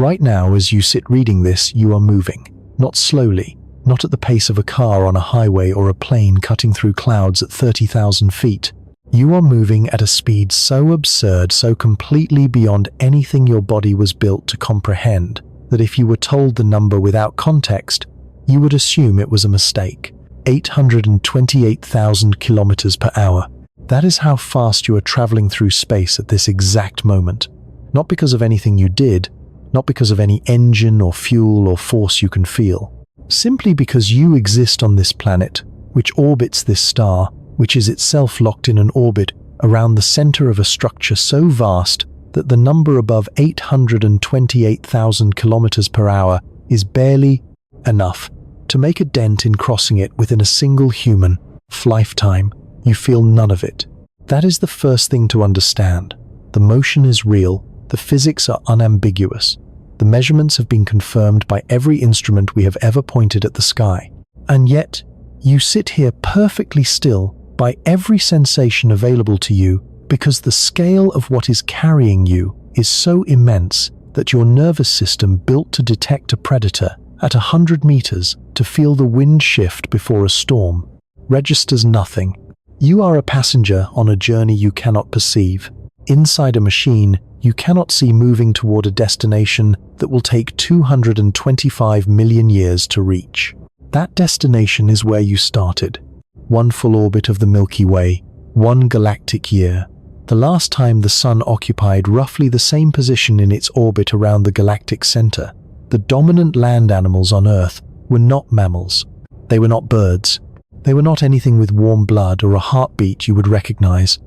Right now, as you sit reading this, you are moving. Not slowly, not at the pace of a car on a highway or a plane cutting through clouds at 30,000 feet. You are moving at a speed so absurd, so completely beyond anything your body was built to comprehend, that if you were told the number without context, you would assume it was a mistake. 828,000 kilometers per hour. That is how fast you are traveling through space at this exact moment. Not because of anything you did, not because of any engine or fuel or force you can feel. Simply because you exist on this planet, which orbits this star, which is itself locked in an orbit around the center of a structure so vast that the number above 828,000 kilometers per hour is barely enough to make a dent in crossing it within a single human lifetime. You feel none of it. That is the first thing to understand. The motion is real. The physics are unambiguous. The measurements have been confirmed by every instrument we have ever pointed at the sky. And yet, you sit here perfectly still by every sensation available to you because the scale of what is carrying you is so immense that your nervous system, built to detect a predator at 100 meters to feel the wind shift before a storm, registers nothing. You are a passenger on a journey you cannot perceive. Inside a machine you cannot see, moving toward a destination that will take 225 million years to reach. That destination is where you started. One full orbit of the Milky Way, one galactic year. The last time the Sun occupied roughly the same position in its orbit around the galactic center. The dominant land animals on Earth were not mammals. They were not birds. They were not anything with warm blood or a heartbeat you would recognize.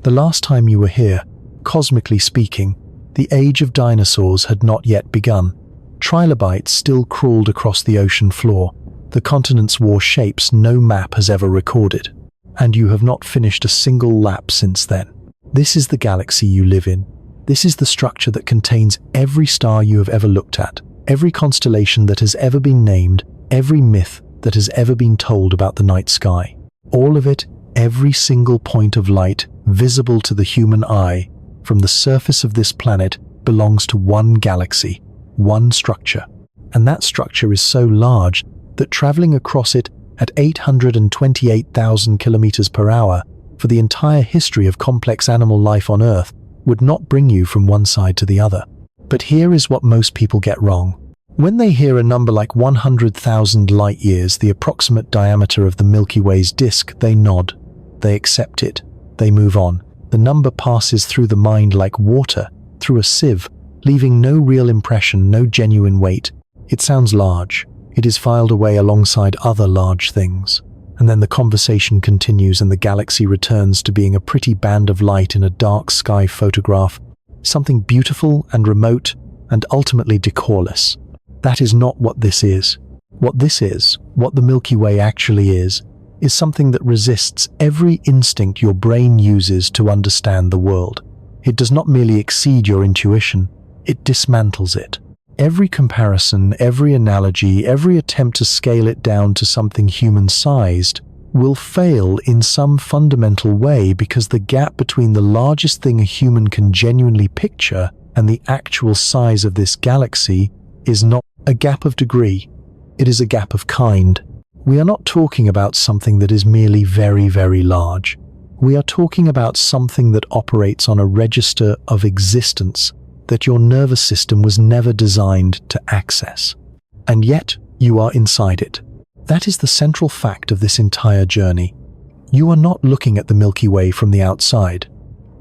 The last time you were here, cosmically speaking, the age of dinosaurs had not yet begun. Trilobites still crawled across the ocean floor. The continents wore shapes no map has ever recorded. And you have not finished a single lap since then. This is the galaxy you live in. This is the structure that contains every star you have ever looked at, every constellation that has ever been named, every myth that has ever been told about the night sky. All of it, every single point of light visible to the human eye from the surface of this planet, belongs to one galaxy, one structure. And that structure is so large that traveling across it at 828,000 kilometers per hour for the entire history of complex animal life on Earth would not bring you from one side to the other. But here is what most people get wrong. When they hear a number like 100,000 light years, the approximate diameter of the Milky Way's disk, they nod. They accept it. They move on. The number passes through the mind like water, through a sieve, leaving no real impression, no genuine weight. It sounds large. It is filed away alongside other large things. And then the conversation continues and the galaxy returns to being a pretty band of light in a dark sky photograph, something beautiful and remote and ultimately decorless. That is not what this is. What this is, what the Milky Way actually is something that resists every instinct your brain uses to understand the world. It does not merely exceed your intuition, it dismantles it. Every comparison, every analogy, every attempt to scale it down to something human-sized will fail in some fundamental way because the gap between the largest thing a human can genuinely picture and the actual size of this galaxy is not a gap of degree, it is a gap of kind. We are not talking about something that is merely very, very large. We are talking about something that operates on a register of existence that your nervous system was never designed to access. And yet, you are inside it. That is the central fact of this entire journey. You are not looking at the Milky Way from the outside.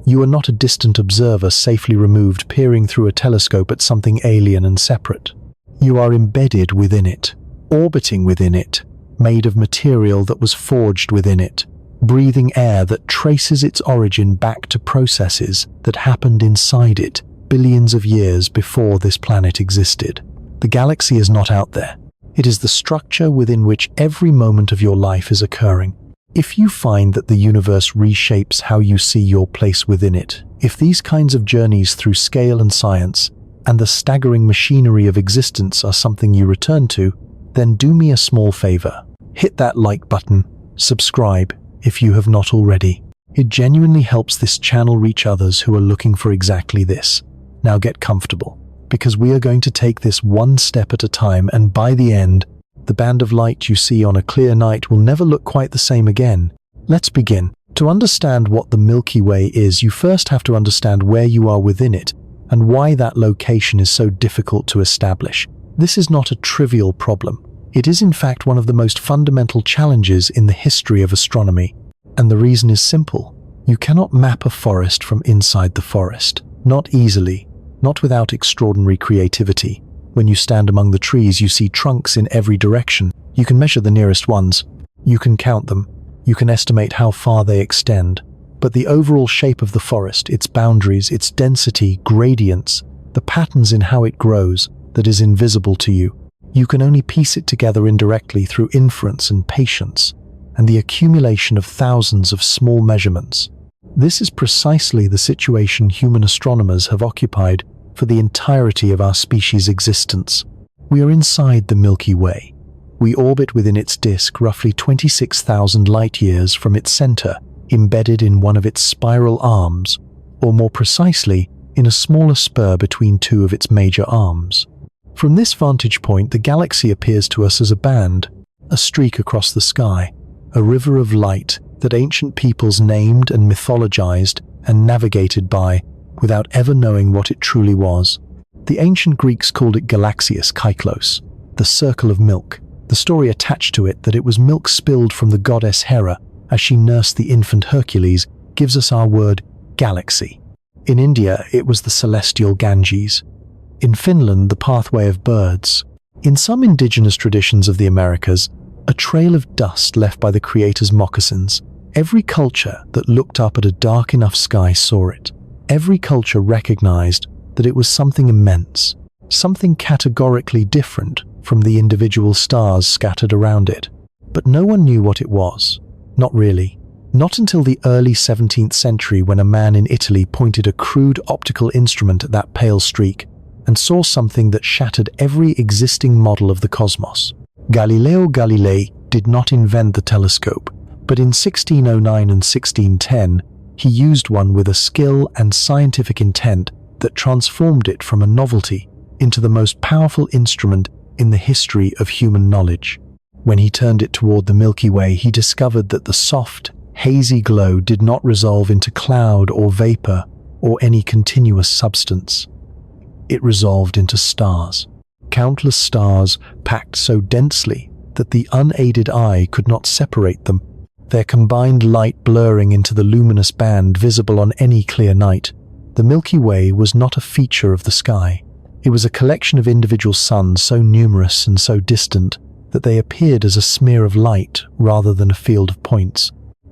You are not a distant observer safely removed peering through a telescope at something alien and separate. You are embedded within it, orbiting within it, made of material that was forged within it, breathing air that traces its origin back to processes that happened inside it billions of years before this planet existed. The galaxy is not out there. It is the structure within which every moment of your life is occurring. If you find that the universe reshapes how you see your place within it, if these kinds of journeys through scale and science and the staggering machinery of existence are something you return to, then do me a small favor. Hit that like button, subscribe if you have not already. It genuinely helps this channel reach others who are looking for exactly this. Now get comfortable. because we are going to take this one step at a time, and by the end, the band of light you see on a clear night will never look quite the same again. Let's begin. To understand what the Milky Way is, you first have to understand where you are within it and why that location is so difficult to establish. This is not a trivial problem. It is in fact one of the most fundamental challenges in the history of astronomy. And the reason is simple. You cannot map a forest from inside the forest. Not easily. Not without extraordinary creativity. When you stand among the trees, you see trunks in every direction. You can measure the nearest ones. You can count them. You can estimate how far they extend. But the overall shape of the forest, its boundaries, its density, gradients, the patterns in how it grows, that is invisible to you. You can only piece it together indirectly through inference and patience, and the accumulation of thousands of small measurements. This is precisely the situation human astronomers have occupied for the entirety of our species' existence. We are inside the Milky Way. We orbit within its disk roughly 26,000 light-years from its center, embedded in one of its spiral arms, or more precisely, in a smaller spur between two of its major arms. From this vantage point, the galaxy appears to us as a band, a streak across the sky, a river of light that ancient peoples named and mythologized and navigated by without ever knowing what it truly was. The ancient Greeks called it Galaxius Kyklos, the circle of milk. The story attached to it that it was milk spilled from the goddess Hera as she nursed the infant Hercules gives us our word galaxy. In India, it was the celestial Ganges. In Finland, the pathway of birds. In some indigenous traditions of the Americas, a trail of dust left by the Creator's moccasins. Every culture that looked up at a dark enough sky saw it. Every culture recognized that it was something immense, something categorically different from the individual stars scattered around it. But no one knew what it was. Not really. Not until the early 17th century, when a man in Italy pointed a crude optical instrument at that pale streak and saw something that shattered every existing model of the cosmos. Galileo Galilei did not invent the telescope, but in 1609 and 1610, he used one with a skill and scientific intent that transformed it from a novelty into the most powerful instrument in the history of human knowledge. When he turned it toward the Milky Way, he discovered that the soft, hazy glow did not resolve into cloud or vapor or any continuous substance. It resolved into stars. Countless stars packed so densely that the unaided eye could not separate them, their combined light blurring into the luminous band visible on any clear night. The Milky Way was not a feature of the sky. It was a collection of individual suns so numerous and so distant that they appeared as a smear of light rather than a field of points.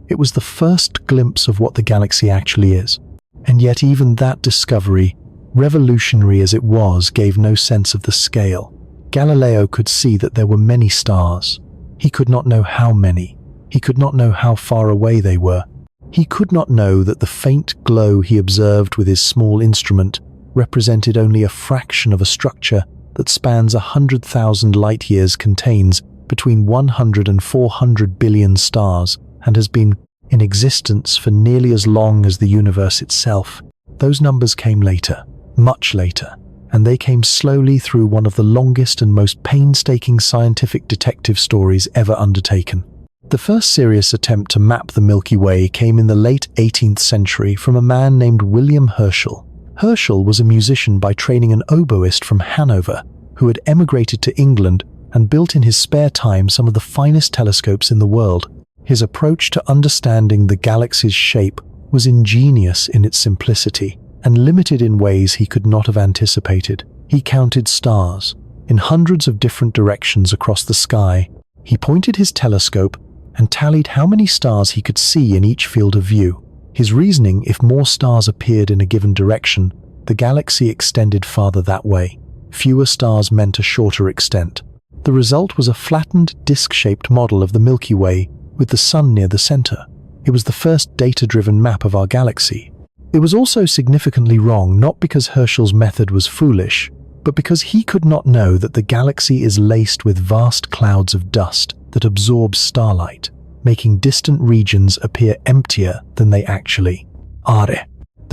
It was the first glimpse of what the galaxy actually is. And yet even that discovery, revolutionary as it was, gave no sense of the scale. Galileo could see that there were many stars. He could not know how many. He could not know how far away they were. He could not know that the faint glow he observed with his small instrument represented only a fraction of a structure that spans 100,000 light-years, contains between 100 and 400 billion stars, and has been in existence for nearly as long as the universe itself. Those numbers came later, much later, and they came slowly through one of the longest and most painstaking scientific detective stories ever undertaken. The first serious attempt to map the Milky Way came in the late 18th century from a man named William Herschel. Herschel was a musician by training, an oboist from Hanover, who had emigrated to England and built in his spare time some of the finest telescopes in the world. His approach to understanding the galaxy's shape was ingenious in its simplicity and limited in ways he could not have anticipated. He counted stars in hundreds of different directions across the sky. He pointed his telescope and tallied how many stars he could see in each field of view. His reasoning: if more stars appeared in a given direction, the galaxy extended farther that way. Fewer stars meant a shorter extent. The result was a flattened, disc-shaped model of the Milky Way, with the Sun near the center. It was the first data-driven map of our galaxy. It was also significantly wrong, not because Herschel's method was foolish, but because he could not know that the galaxy is laced with vast clouds of dust that absorb starlight, making distant regions appear emptier than they actually are.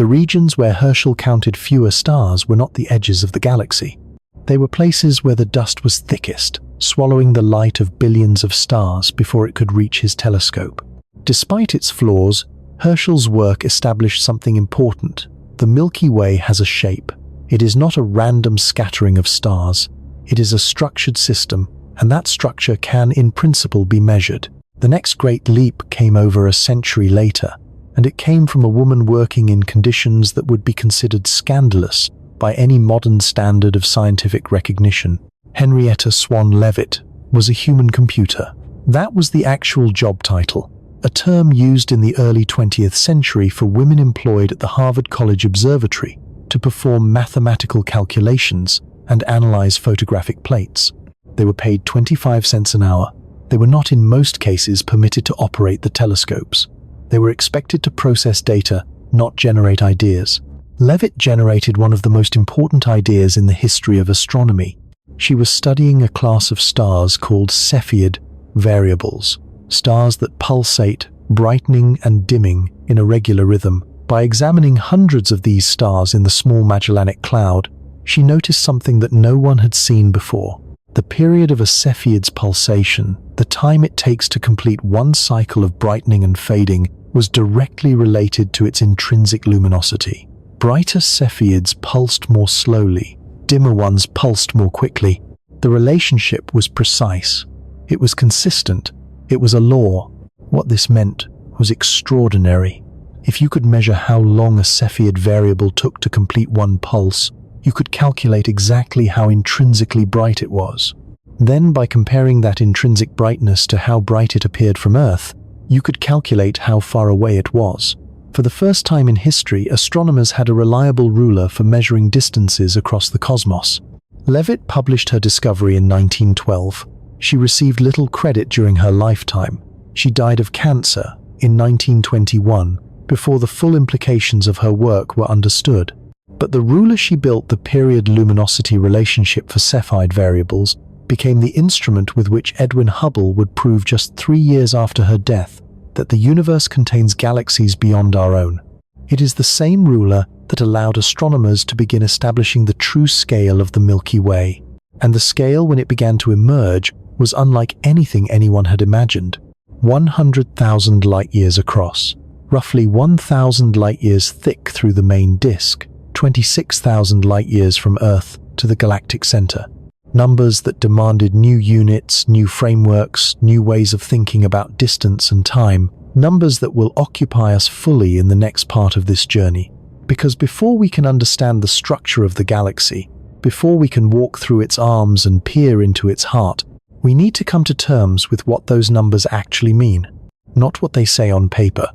The regions where Herschel counted fewer stars were not the edges of the galaxy. They were places where the dust was thickest, swallowing the light of billions of stars before it could reach his telescope. Despite its flaws, Herschel's work established something important. The Milky Way has a shape. It is not a random scattering of stars. It is a structured system, and that structure can, in principle, be measured. The next great leap came over a century later, and it came from a woman working in conditions that would be considered scandalous by any modern standard of scientific recognition. Henrietta Swan Leavitt was a human computer. That was the actual job title, a term used in the early 20th century for women employed at the Harvard College Observatory to perform mathematical calculations and analyze photographic plates. They were paid 25 cents an hour. They were not in most cases permitted to operate the telescopes. They were expected to process data, not generate ideas. Leavitt generated one of the most important ideas in the history of astronomy. She was studying a class of stars called Cepheid variables, stars that pulsate, brightening and dimming in a regular rhythm. By examining hundreds of these stars in the small Magellanic Cloud, she noticed something that no one had seen before. The period of a Cepheid's pulsation, the time it takes to complete one cycle of brightening and fading, was directly related to its intrinsic luminosity. Brighter Cepheids pulsed more slowly, dimmer ones pulsed more quickly. The relationship was precise. It was consistent. It was a law. What this meant was extraordinary. If you could measure how long a Cepheid variable took to complete one pulse, you could calculate exactly how intrinsically bright it was. Then, by comparing that intrinsic brightness to how bright it appeared from Earth, you could calculate how far away it was. For the first time in history, astronomers had a reliable ruler for measuring distances across the cosmos. Leavitt published her discovery in 1912. She received little credit during her lifetime. She died of cancer in 1921, before the full implications of her work were understood. But the ruler she built, the period luminosity relationship for Cepheid variables, became the instrument with which Edwin Hubble would prove just 3 years after her death that the universe contains galaxies beyond our own. It is the same ruler that allowed astronomers to begin establishing the true scale of the Milky Way. And the scale, when it began to emerge, was unlike anything anyone had imagined. 100,000 light-years across, roughly 1,000 light-years thick through the main disk, 26,000 light-years from Earth to the galactic center. Numbers that demanded new units, new frameworks, new ways of thinking about distance and time. Numbers that will occupy us fully in the next part of this journey. Because before we can understand the structure of the galaxy, before we can walk through its arms and peer into its heart, we need to come to terms with what those numbers actually mean. Not what they say on paper.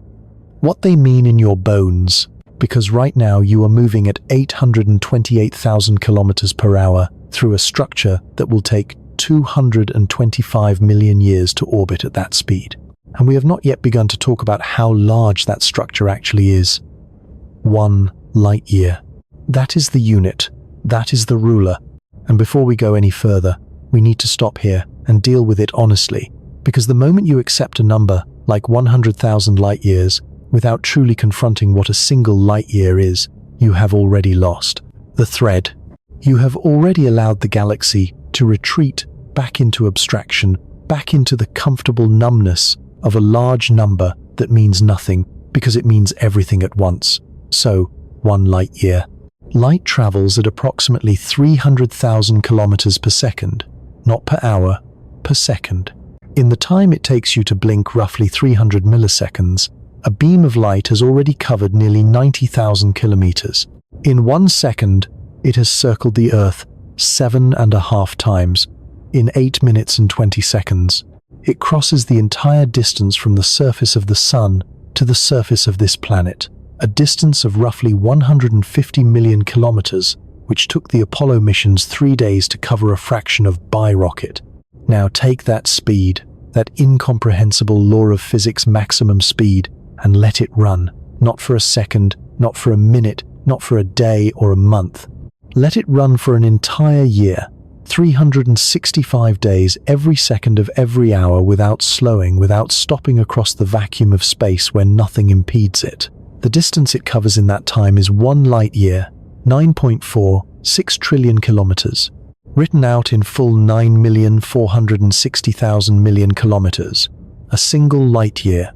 What they mean in your bones. Because right now you are moving at 828,000 kilometers per hour through a structure that will take 225 million years to orbit at that speed. And we have not yet begun to talk about how large that structure actually is. 1 light year. That is the unit. That is the ruler. And before we go any further, we need to stop here and deal with it honestly. Because the moment you accept a number like 100,000 light years without truly confronting what a single light year is, you have already lost the thread. You have already allowed the galaxy to retreat back into abstraction, back into the comfortable numbness of a large number that means nothing because it means everything at once. So, 1 light year. Light travels at approximately 300,000 kilometers per second, not per hour, per second. In the time it takes you to blink, roughly 300 milliseconds, a beam of light has already covered nearly 90,000 kilometers. In 1 second, it has circled the Earth 7.5 times. In 8 minutes and 20 seconds, it crosses the entire distance from the surface of the Sun to the surface of this planet, a distance of roughly 150 million kilometers, which took the Apollo missions 3 days to cover a fraction of by rocket. Now take that speed, that incomprehensible law of physics maximum speed, and let it run, not for a second, not for a minute, not for a day or a month. Let it run for an entire year, 365 days, every second of every hour, without slowing, without stopping, across the vacuum of space where nothing impedes it. The distance it covers in that time is 1 light year, 9.46 trillion kilometers. Written out in full 9,460,000 million kilometers, a single light year.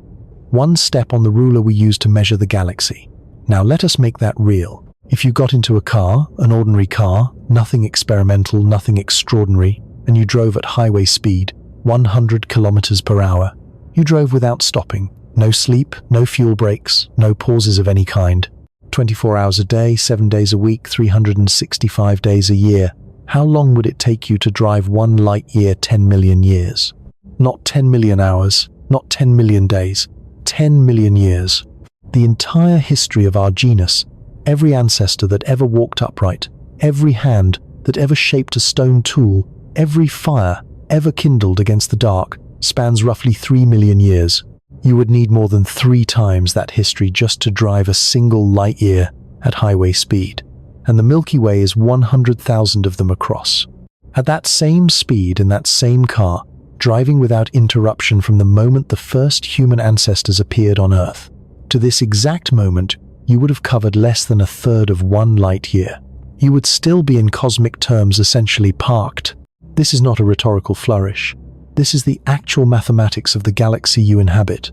One step on the ruler we use to measure the galaxy. Now let us make that real. If you got into a car, an ordinary car, nothing experimental, nothing extraordinary, and you drove at highway speed, 100 kilometers per hour, you drove without stopping. No sleep, no fuel breaks, no pauses of any kind. 24 hours a day, 7 days a week, 365 days a year. How long would it take you to drive 1 light year 10 million years? Not 10 million hours, not 10 million days, 10 million years. The entire history of our genus, every ancestor that ever walked upright, every hand that ever shaped a stone tool, every fire ever kindled against the dark, spans roughly 3 million years. You would need more than 3 times that history just to drive a single light year at highway speed. And the Milky Way is 100,000 of them across. At that same speed in that same car, driving without interruption from the moment the first human ancestors appeared on Earth. To this exact moment, you would have covered less than a third of 1 light year. You would still be in cosmic terms essentially parked. This is not a rhetorical flourish. This is the actual mathematics of the galaxy you inhabit.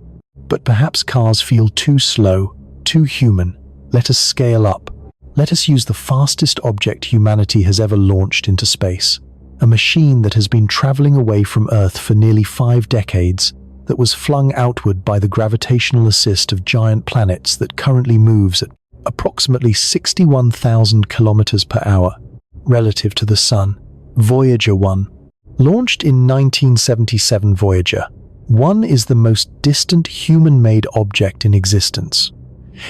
But perhaps cars feel too slow, too human. Let us scale up. Let us use the fastest object humanity has ever launched into space. A machine that has been traveling away from Earth for nearly 5 decades, that was flung outward by the gravitational assist of giant planets that currently moves at approximately 61,000 kilometers per hour, relative to the Sun. Voyager 1. Launched in 1977, Voyager 1 is the most distant human-made object in existence.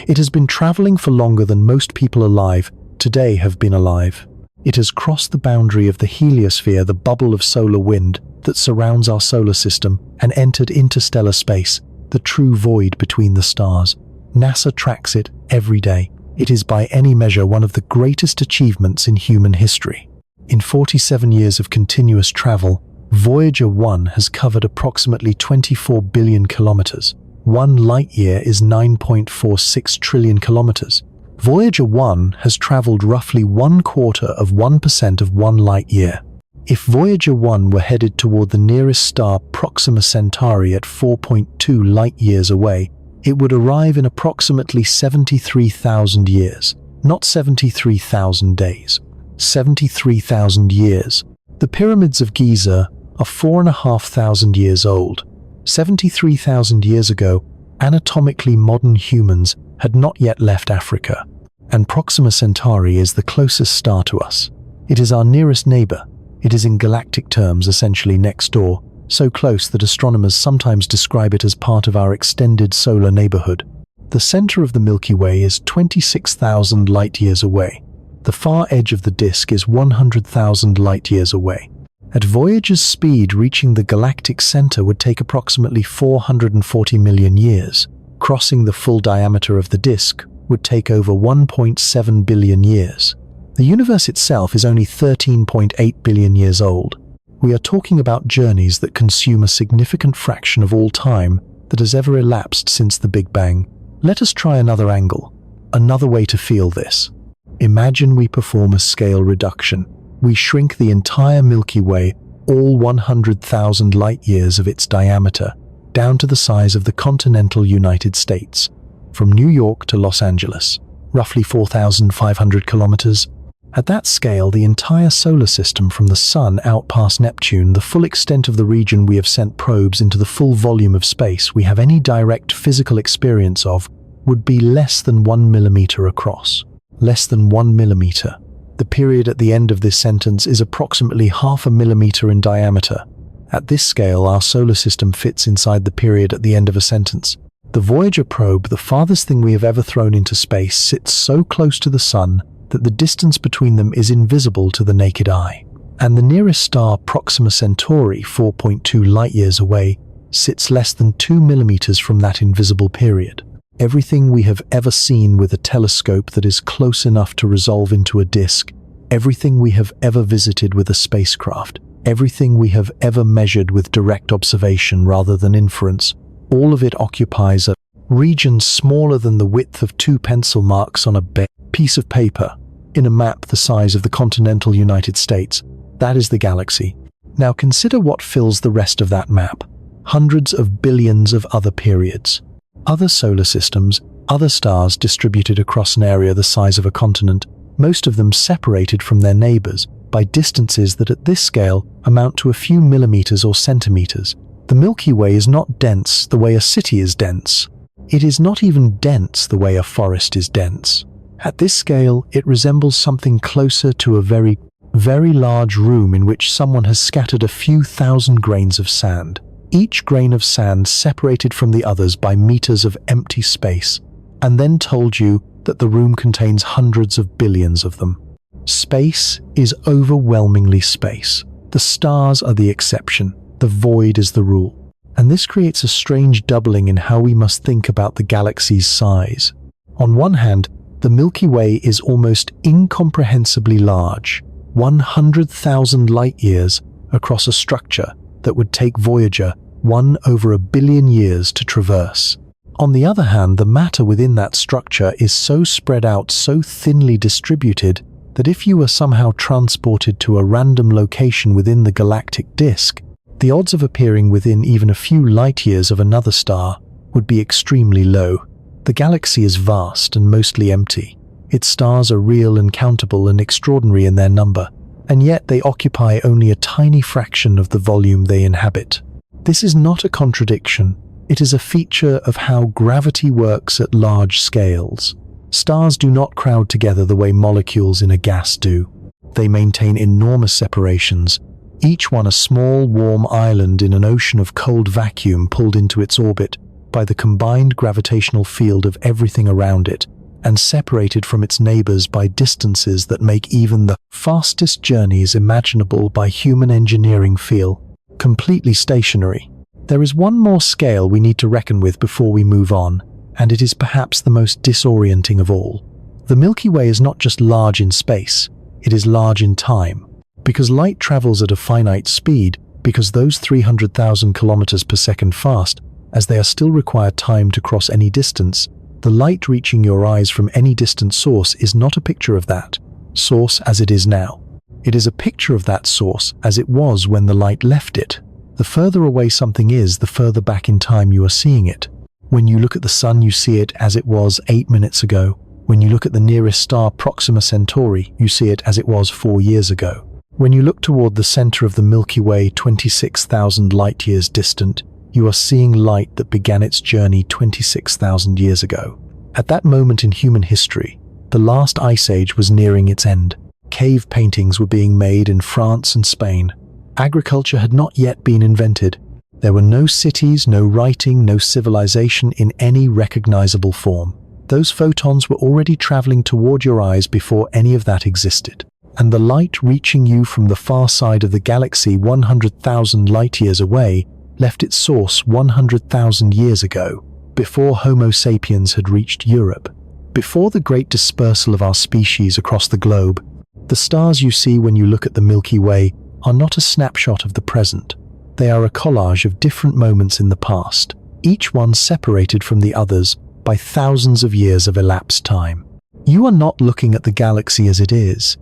It has been traveling for longer than most people alive today have been alive. It has crossed the boundary of the heliosphere, the bubble of solar wind that surrounds our solar system, and entered interstellar space, the true void between the stars. NASA tracks it every day. It is by any measure one of the greatest achievements in human history. In 47 years of continuous travel, Voyager 1 has covered approximately 24 billion kilometers. 1 light year is 9.46 trillion kilometers. Voyager 1 has traveled roughly 1/4% of 1 light year. If Voyager 1 were headed toward the nearest star, Proxima Centauri, at 4.2 light years away, it would arrive in approximately 73,000 years, not 73,000 days, 73,000 years. The pyramids of Giza are 4,500 years old. 73,000 years ago, anatomically modern humans had not yet left Africa, and Proxima Centauri is the closest star to us. It is our nearest neighbor. It is in galactic terms essentially next door, so close that astronomers sometimes describe it as part of our extended solar neighborhood. The center of the Milky Way is 26,000 light-years away. The far edge of the disk is 100,000 light-years away. At Voyager's speed, reaching the galactic center would take approximately 440 million years. Crossing the full diameter of the disk would take over 1.7 billion years. The universe itself is only 13.8 billion years old. We are talking about journeys that consume a significant fraction of all time that has ever elapsed since the Big Bang. Let us try another angle, another way to feel this. Imagine we perform a scale reduction. We shrink the entire Milky Way, all 100,000 light-years of its diameter, down to the size of the continental United States, from New York to Los Angeles, roughly 4,500 kilometers. At that scale, the entire solar system from the Sun out past Neptune, the full extent of the region we have sent probes into, the full volume of space we have any direct physical experience of, would be less than 1 millimeter across. Less than 1 millimeter. The period at the end of this sentence is approximately 0.5 millimeter in diameter. At this scale, our solar system fits inside the period at the end of a sentence. The Voyager probe, the farthest thing we have ever thrown into space, sits so close to the Sun that the distance between them is invisible to the naked eye. And the nearest star, Proxima Centauri, 4.2 light-years away, sits less than 2 millimeters from that invisible period. Everything we have ever seen with a telescope that is close enough to resolve into a disk, everything we have ever visited with a spacecraft, everything we have ever measured with direct observation rather than inference, all of it occupies a regions smaller than the width of 2 pencil marks on a piece of paper, in a map the size of the continental United States. That is the galaxy. Now consider what fills the rest of that map. Hundreds of billions of other periods. Other solar systems, other stars distributed across an area the size of a continent, most of them separated from their neighbors by distances that at this scale amount to a few millimeters or centimeters. The Milky Way is not dense the way a city is dense. It is not even dense the way a forest is dense. At this scale, it resembles something closer to a very, very large room in which someone has scattered a few thousand grains of sand. Each grain of sand separated from the others by meters of empty space, and then told you that the room contains hundreds of billions of them. Space is overwhelmingly space. The stars are the exception. The void is the rule. And this creates a strange doubling in how we must think about the galaxy's size. On one hand, the Milky Way is almost incomprehensibly large, 100,000 light-years across a structure that would take Voyager 1/1 billion years to traverse. On the other hand, the matter within that structure is so spread out, so thinly distributed, that if you were somehow transported to a random location within the galactic disk, the odds of appearing within even a few light-years of another star would be extremely low. The galaxy is vast and mostly empty. Its stars are real and countable and extraordinary in their number, and yet they occupy only a tiny fraction of the volume they inhabit. This is not a contradiction. It is a feature of how gravity works at large scales. Stars do not crowd together the way molecules in a gas do. They maintain enormous separations, each one a small, warm island in an ocean of cold vacuum pulled into its orbit by the combined gravitational field of everything around it, and separated from its neighbors by distances that make even the fastest journeys imaginable by human engineering feel completely stationary. There is one more scale we need to reckon with before we move on, and it is perhaps the most disorienting of all. The Milky Way is not just large in space, it is large in time. Because light travels at a finite speed, because those 300,000 kilometers per second fast, as they are still require time to cross any distance, the light reaching your eyes from any distant source is not a picture of that source as it is now. It is a picture of that source as it was when the light left it. The further away something is, the further back in time you are seeing it. When you look at the sun, you see it as it was 8 minutes ago. When you look at the nearest star, Proxima Centauri, you see it as it was 4 years ago. When you look toward the center of the Milky Way, 26,000 light-years distant, you are seeing light that began its journey 26,000 years ago. At that moment in human history, the last ice age was nearing its end. Cave paintings were being made in France and Spain. Agriculture had not yet been invented. There were no cities, no writing, no civilization in any recognizable form. Those photons were already traveling toward your eyes before any of that existed. And the light reaching you from the far side of the galaxy 100,000 light-years away left its source 100,000 years ago, before Homo sapiens had reached Europe. Before the great dispersal of our species across the globe, the stars you see when you look at the Milky Way are not a snapshot of the present. They are a collage of different moments in the past, each one separated from the others by thousands of years of elapsed time. You are not looking at the galaxy as it is.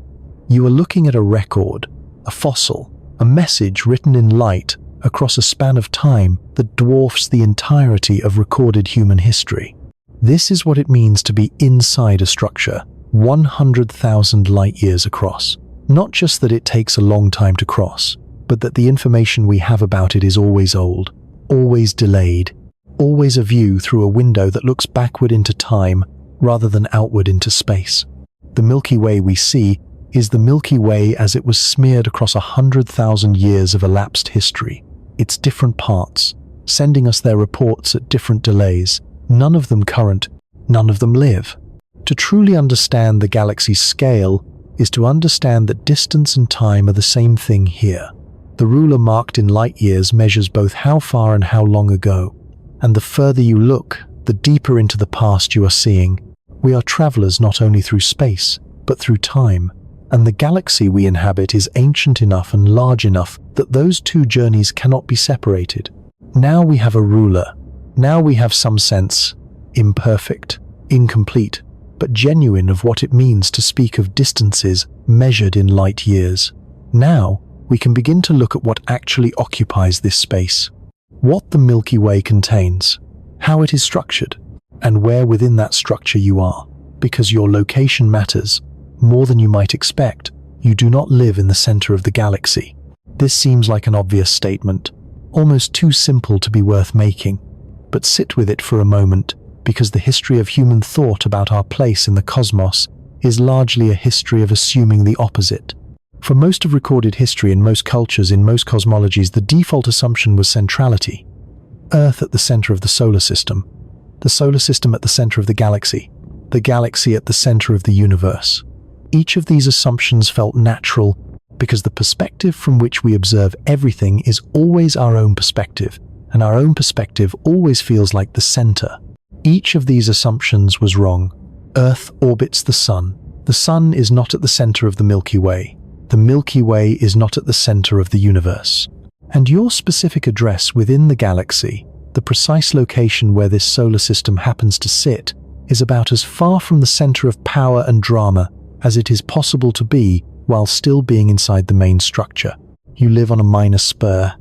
You are looking at a record, a fossil, a message written in light across a span of time that dwarfs the entirety of recorded human history. This is what it means to be inside a structure 100,000 light-years across. Not just that it takes a long time to cross, but that the information we have about it is always old, always delayed, always a view through a window that looks backward into time rather than outward into space. The Milky Way we see is the Milky Way as it was smeared across 100,000 years of elapsed history, its different parts, sending us their reports at different delays, none of them current, none of them live. To truly understand the galaxy's scale is to understand that distance and time are the same thing here. The ruler marked in light years measures both how far and how long ago, and the further you look, the deeper into the past you are seeing. We are travelers not only through space, but through time, and the galaxy we inhabit is ancient enough and large enough that those two journeys cannot be separated. Now we have a ruler. Now we have some sense imperfect, incomplete, but genuine of what it means to speak of distances measured in light years. Now, we can begin to look at what actually occupies this space, what the Milky Way contains, how it is structured, and where within that structure you are. Because your location matters more than you might expect. You do not live in the center of the galaxy. This seems like an obvious statement, almost too simple to be worth making. But sit with it for a moment, because the history of human thought about our place in the cosmos is largely a history of assuming the opposite. For most of recorded history in most cultures, in most cosmologies, the default assumption was centrality. Earth at the center of the solar system at the center of the galaxy at the center of the universe. Each of these assumptions felt natural because the perspective from which we observe everything is always our own perspective, and our own perspective always feels like the center. Each of these assumptions was wrong. Earth orbits the sun. The sun is not at the center of the Milky Way. The Milky Way is not at the center of the universe. And your specific address within the galaxy, the precise location where this solar system happens to sit, is about as far from the center of power and drama as it is possible to be while still being inside the main structure. You live on a minor spur,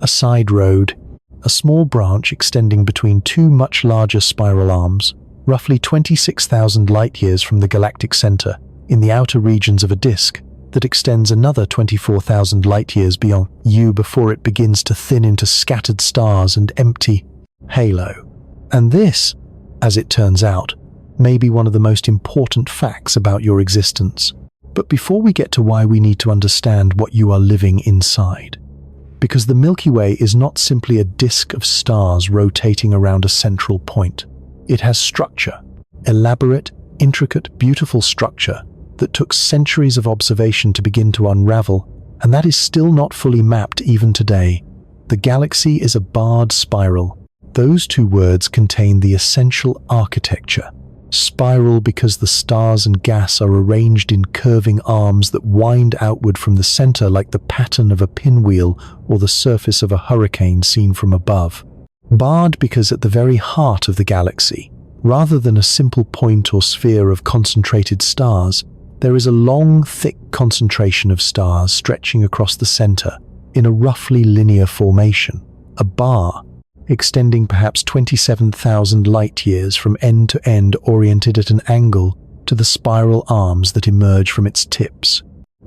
a side road, a small branch extending between two much larger spiral arms, roughly 26,000 light-years from the galactic center, in the outer regions of a disk that extends another 24,000 light-years beyond you before it begins to thin into scattered stars and empty halo. And this, as it turns out, may be one of the most important facts about your existence. But before we get to why we need to understand what you are living inside, because the Milky Way is not simply a disk of stars rotating around a central point. It has structure, elaborate, intricate, beautiful structure that took centuries of observation to begin to unravel, and that is still not fully mapped even today. The galaxy is a barred spiral. Those two words contain the essential architecture. Spiral because the stars and gas are arranged in curving arms that wind outward from the center like the pattern of a pinwheel or the surface of a hurricane seen from above. Barred because at the very heart of the galaxy, rather than a simple point or sphere of concentrated stars, there is a long, thick concentration of stars stretching across the center in a roughly linear formation, a bar, extending perhaps 27,000 light-years from end to end, oriented at an angle to the spiral arms that emerge from its tips.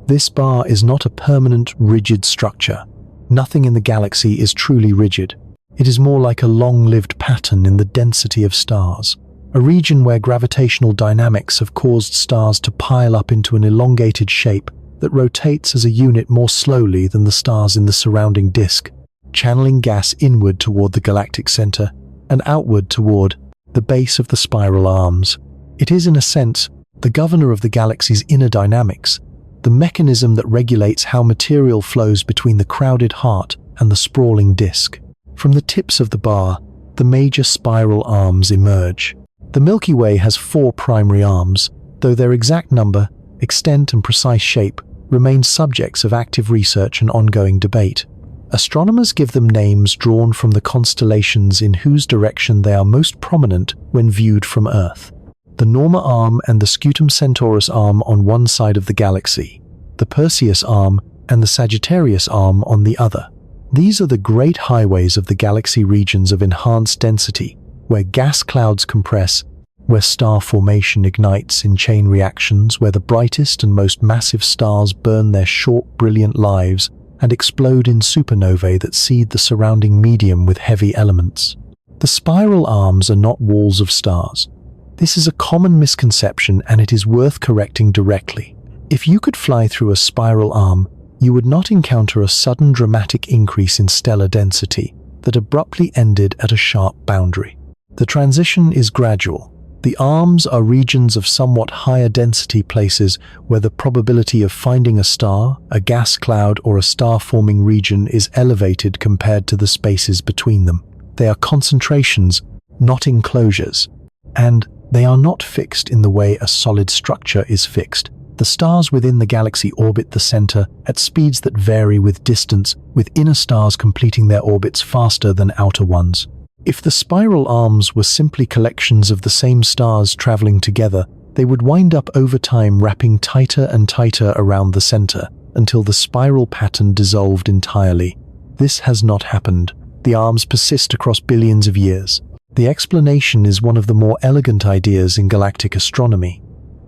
This bar is not a permanent, rigid structure. Nothing in the galaxy is truly rigid. It is more like a long-lived pattern in the density of stars, a region where gravitational dynamics have caused stars to pile up into an elongated shape that rotates as a unit more slowly than the stars in the surrounding disk, channeling gas inward toward the galactic center and outward toward the base of the spiral arms. It is, in a sense, the governor of the galaxy's inner dynamics, the mechanism that regulates how material flows between the crowded heart and the sprawling disk. From the tips of the bar, the major spiral arms emerge. The Milky Way has 4 primary arms, though their exact number, extent, and precise shape remain subjects of active research and ongoing debate. Astronomers give them names drawn from the constellations in whose direction they are most prominent when viewed from Earth. The Norma Arm and the Scutum Centaurus Arm on one side of the galaxy, the Perseus Arm and the Sagittarius Arm on the other. These are the great highways of the galaxy, regions of enhanced density, where gas clouds compress, where star formation ignites in chain reactions, where the brightest and most massive stars burn their short, brilliant lives and explode in supernovae that seed the surrounding medium with heavy elements. The spiral arms are not walls of stars. This is a common misconception, and it is worth correcting directly. If you could fly through a spiral arm, you would not encounter a sudden dramatic increase in stellar density that abruptly ended at a sharp boundary. The transition is gradual. The arms are regions of somewhat higher density, places where the probability of finding a star, a gas cloud, or a star-forming region is elevated compared to the spaces between them. They are concentrations, not enclosures, and they are not fixed in the way a solid structure is fixed. The stars within the galaxy orbit the center at speeds that vary with distance, with inner stars completing their orbits faster than outer ones. If the spiral arms were simply collections of the same stars traveling together, they would wind up over time wrapping tighter and tighter around the center until the spiral pattern dissolved entirely. This has not happened. The arms persist across billions of years. The explanation is one of the more elegant ideas in galactic astronomy.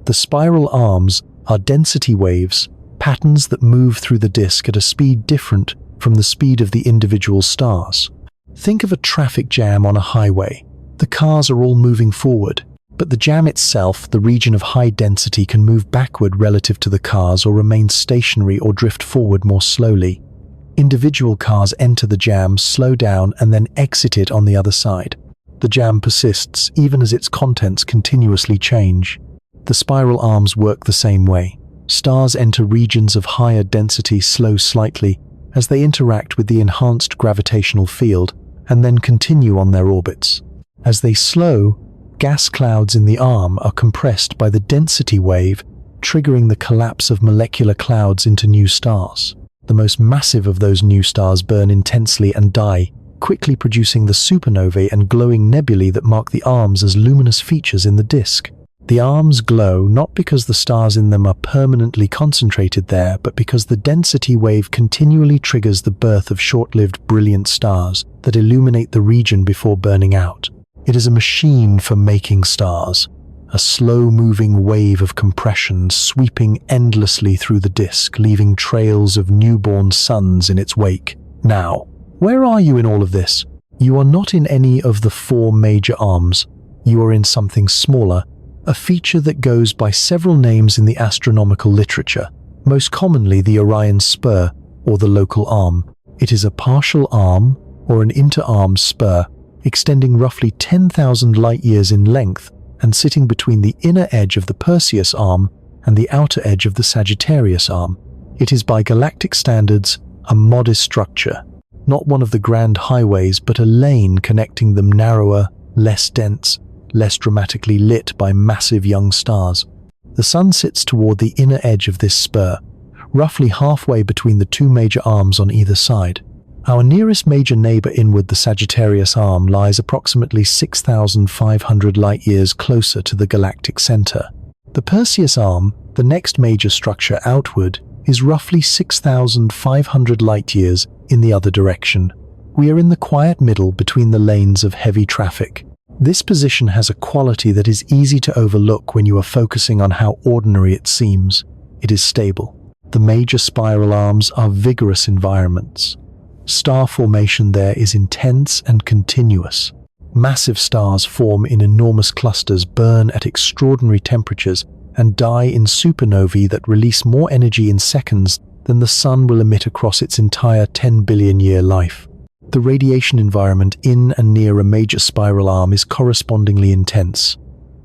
The spiral arms are density waves, patterns that move through the disk at a speed different from the speed of the individual stars. Think of a traffic jam on a highway. The cars are all moving forward, but the jam itself, the region of high density, can move backward relative to the cars or remain stationary or drift forward more slowly. Individual cars enter the jam, slow down, and then exit it on the other side. The jam persists even as its contents continuously change. The spiral arms work the same way. Stars enter regions of higher density, slow slightly, as they interact with the enhanced gravitational field, and then continue on their orbits. As they slow, gas clouds in the arm are compressed by the density wave, triggering the collapse of molecular clouds into new stars. The most massive of those new stars burn intensely and die, quickly producing the supernovae and glowing nebulae that mark the arms as luminous features in the disk. The arms glow not because the stars in them are permanently concentrated there, but because the density wave continually triggers the birth of short-lived brilliant stars that illuminate the region before burning out. It is a machine for making stars, a slow-moving wave of compression sweeping endlessly through the disk, leaving trails of newborn suns in its wake. Now, where are you in all of this? You are not in any of the 4 major arms. You are in something smaller, a feature that goes by several names in the astronomical literature, most commonly the Orion spur or the local arm. It is a partial arm or an inter-arm spur, extending roughly 10,000 light-years in length and sitting between the inner edge of the Perseus arm and the outer edge of the Sagittarius arm. It is by galactic standards a modest structure, not one of the grand highways, but a lane connecting them, narrower, less dense, less dramatically lit by massive young stars. The sun sits toward the inner edge of this spur, roughly halfway between the 2 major arms on either side. Our nearest major neighbor inward, the Sagittarius arm, lies approximately 6,500 light-years closer to the galactic center. The Perseus arm, the next major structure outward, is roughly 6,500 light-years in the other direction. We are in the quiet middle between the lanes of heavy traffic. This position has a quality that is easy to overlook when you are focusing on how ordinary it seems. It is stable. The major spiral arms are vigorous environments. Star formation there is intense and continuous. Massive stars form in enormous clusters, burn at extraordinary temperatures, and die in supernovae that release more energy in seconds than the sun will emit across its entire 10 billion-year life. The radiation environment in and near a major spiral arm is correspondingly intense.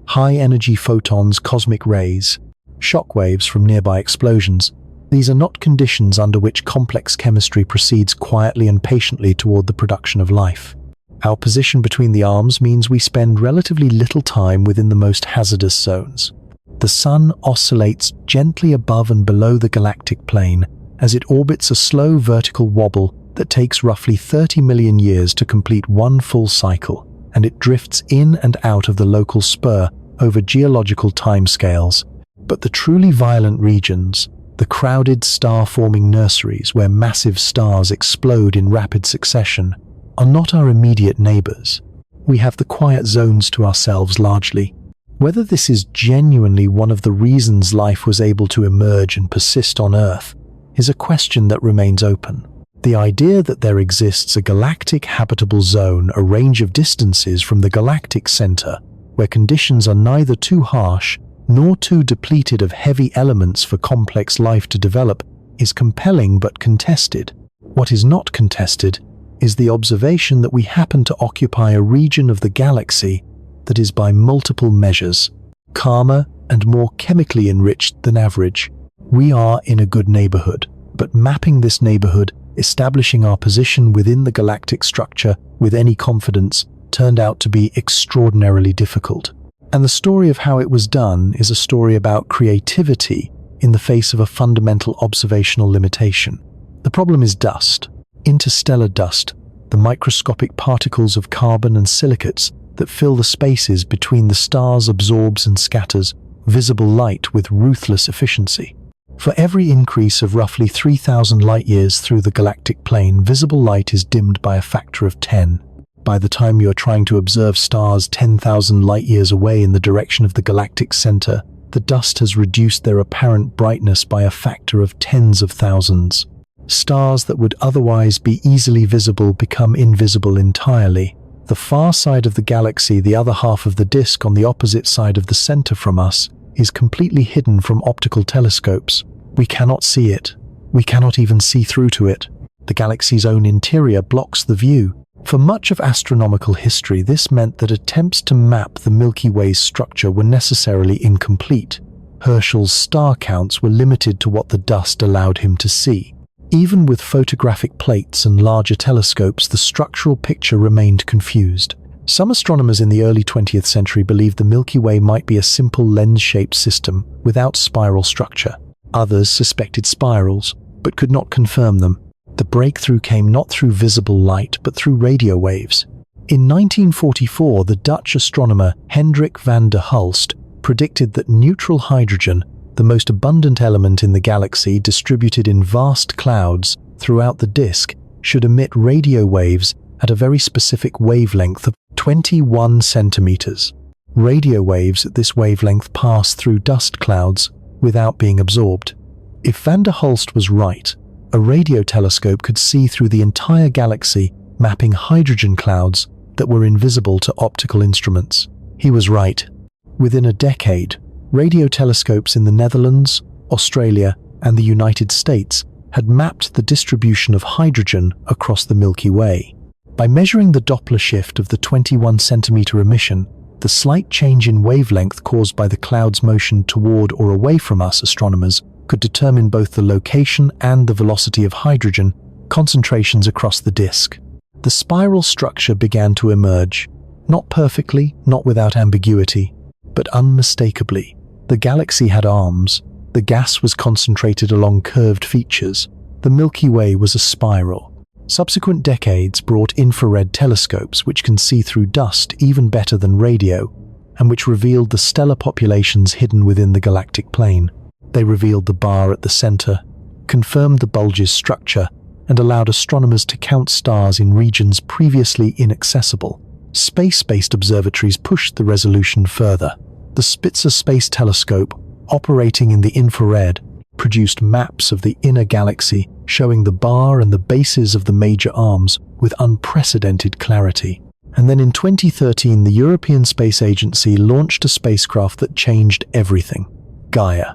High-energy photons, cosmic rays, shock waves from nearby explosions. These are not conditions under which complex chemistry proceeds quietly and patiently toward the production of life. Our position between the arms means we spend relatively little time within the most hazardous zones. The sun oscillates gently above and below the galactic plane as it orbits a slow vertical wobble that takes roughly 30 million years to complete one full cycle, and it drifts in and out of the local spur over geological timescales. But the truly violent regions, the crowded star-forming nurseries where massive stars explode in rapid succession, are not our immediate neighbors. We have the quiet zones to ourselves largely. Whether this is genuinely one of the reasons life was able to emerge and persist on Earth is a question that remains open. The idea that there exists a galactic habitable zone, a range of distances from the galactic center, where conditions are neither too harsh nor too depleted of heavy elements for complex life to develop, is compelling but contested. What is not contested is the observation that we happen to occupy a region of the galaxy that is by multiple measures calmer and more chemically enriched than average. We are in a good neighborhood, but mapping this neighborhood, establishing our position within the galactic structure with any confidence, turned out to be extraordinarily difficult. And the story of how it was done is a story about creativity in the face of a fundamental observational limitation. The problem is dust, interstellar dust, the microscopic particles of carbon and silicates that fill the spaces between the stars absorbs and scatters visible light with ruthless efficiency. For every increase of roughly 3,000 light-years through the galactic plane, visible light is dimmed by a factor of 10. By the time you are trying to observe stars 10,000 light-years away in the direction of the galactic center, the dust has reduced their apparent brightness by a factor of tens of thousands. Stars that would otherwise be easily visible become invisible entirely. The far side of the galaxy, the other half of the disk on the opposite side of the center from us, is completely hidden from optical telescopes. We cannot see it. We cannot even see through to it. The galaxy's own interior blocks the view. For much of astronomical history, this meant that attempts to map the Milky Way's structure were necessarily incomplete. Herschel's star counts were limited to what the dust allowed him to see. Even with photographic plates and larger telescopes, the structural picture remained confused. Some astronomers in the early 20th century believed the Milky Way might be a simple lens-shaped system without spiral structure. Others suspected spirals, but could not confirm them. The breakthrough came not through visible light, but through radio waves. In 1944, the Dutch astronomer Hendrik van der Hulst predicted that neutral hydrogen, the most abundant element in the galaxy distributed in vast clouds throughout the disk, should emit radio waves at a very specific wavelength of 21 centimeters. Radio waves at this wavelength pass through dust clouds without being absorbed. If van der Hulst was right, a radio telescope could see through the entire galaxy, mapping hydrogen clouds that were invisible to optical instruments. He was right. Within a decade, radio telescopes in the Netherlands, Australia, and the United States had mapped the distribution of hydrogen across the Milky Way. By measuring the Doppler shift of the 21-centimeter emission, the slight change in wavelength caused by the cloud's motion toward or away from us, astronomers could determine both the location and the velocity of hydrogen concentrations across the disk. The spiral structure began to emerge, not perfectly, not without ambiguity, but unmistakably. The galaxy had arms. The gas was concentrated along curved features. The Milky Way was a spiral. Subsequent decades brought infrared telescopes which can see through dust even better than radio, and which revealed the stellar populations hidden within the galactic plane. They revealed the bar at the center, confirmed the bulge's structure, and allowed astronomers to count stars in regions previously inaccessible. Space-based observatories pushed the resolution further. The Spitzer Space Telescope, operating in the infrared, produced maps of the inner galaxy, showing the bar and the bases of the major arms with unprecedented clarity. And then in 2013, the European Space Agency launched a spacecraft that changed everything: Gaia.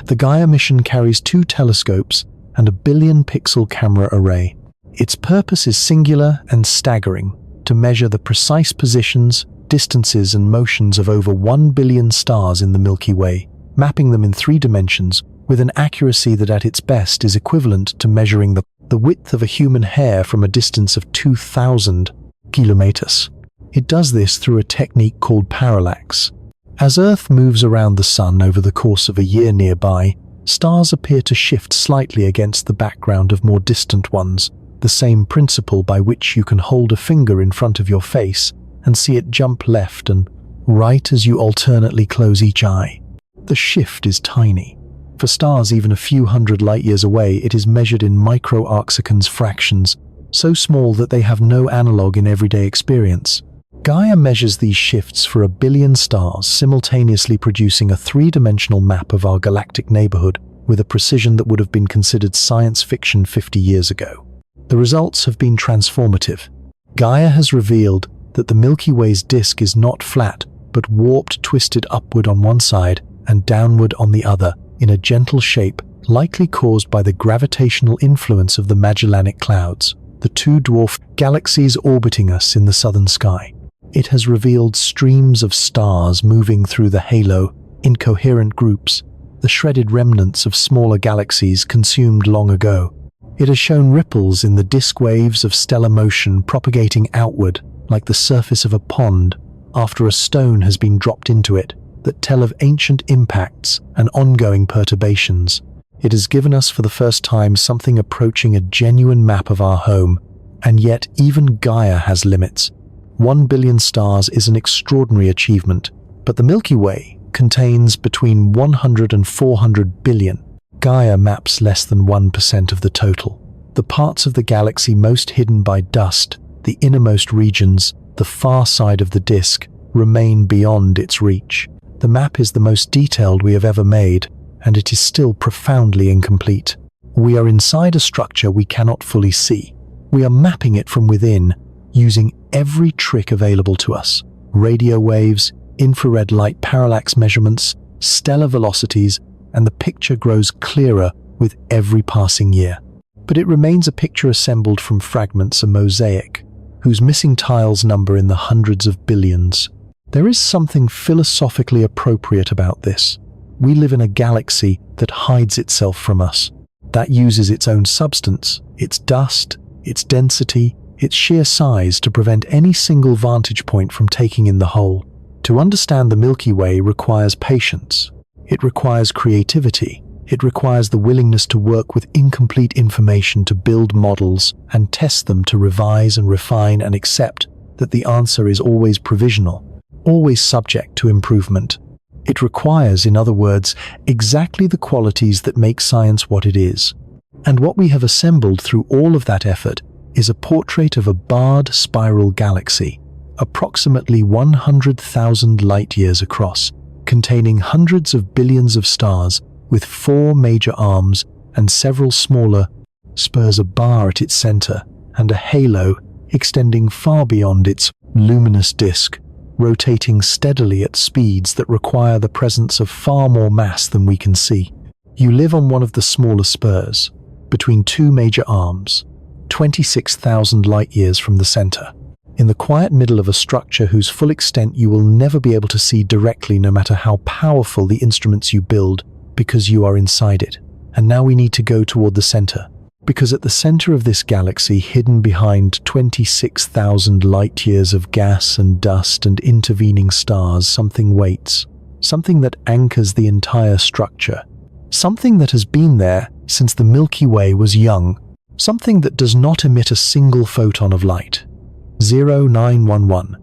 The Gaia mission carries 2 telescopes and a billion-pixel camera array. Its purpose is singular and staggering: to measure the precise positions, distances, and motions of over 1 billion stars in the Milky Way, mapping them in 3 dimensions with an accuracy that at its best is equivalent to measuring the width of a human hair from a distance of 2,000 kilometers. It does this through a technique called parallax. As Earth moves around the Sun over the course of a year nearby, stars appear to shift slightly against the background of more distant ones, the same principle by which you can hold a finger in front of your face and see it jump left and right as you alternately close each eye. The shift is tiny. For stars even a few hundred light-years away, it is measured in micro-arcseconds fractions, so small that they have no analog in everyday experience. Gaia measures these shifts for 1 billion stars, simultaneously producing a 3-dimensional map of our galactic neighborhood with a precision that would have been considered science fiction 50 years ago. The results have been transformative. Gaia has revealed that the Milky Way's disk is not flat, but warped, twisted upward on one side and downward on the other, in a gentle shape likely caused by the gravitational influence of the Magellanic Clouds, the 2 dwarf galaxies orbiting us in the southern sky. It has revealed streams of stars moving through the halo in coherent groups, the shredded remnants of smaller galaxies consumed long ago. It has shown ripples in the disk waves of stellar motion propagating outward like the surface of a pond after a stone has been dropped into it, that tell of ancient impacts and ongoing perturbations. It has given us for the first time something approaching a genuine map of our home, And yet, even Gaia has limits. 1 billion stars is an extraordinary achievement, but the Milky Way contains between 100 and 400 billion. Gaia maps less than 1% of the total. The parts of the galaxy most hidden by dust, the innermost regions, the far side of the disk, remain beyond its reach. The map is the most detailed we have ever made, and it is still profoundly incomplete. We are inside a structure we cannot fully see. We are mapping it from within, using every trick available to us. Radio waves, infrared light parallax measurements, stellar velocities, and the picture grows clearer with every passing year. But it remains a picture assembled from fragments, a mosaic, whose missing tiles number in the hundreds of billions. There is something philosophically appropriate about this. We live in a galaxy that hides itself from us, that uses its own substance, its dust, its density, its sheer size to prevent any single vantage point from taking in the whole. To understand the Milky Way requires patience. It requires creativity. It requires the willingness to work with incomplete information, to build models and test them, to revise and refine and accept that the answer is always provisional, always subject to improvement. It requires, in other words, exactly the qualities that make science what it is. And what we have assembled through all of that effort is a portrait of a barred spiral galaxy, approximately 100,000 light-years across, containing hundreds of billions of stars with 4 major arms and several smaller spurs, a bar at its center, and a halo extending far beyond its luminous disk, rotating steadily at speeds that require the presence of far more mass than we can see. You live on one of the smaller spurs, between 2 major arms, 26,000 light-years from the center, in the quiet middle of a structure whose full extent you will never be able to see directly, no matter how powerful the instruments you build, because you are inside it. And now we need to go toward the center, because at the center of this galaxy, hidden behind 26,000 light-years of gas and dust and intervening stars, something waits, something that anchors the entire structure, something that has been there since the Milky Way was young, something that does not emit a single photon of light. 0911,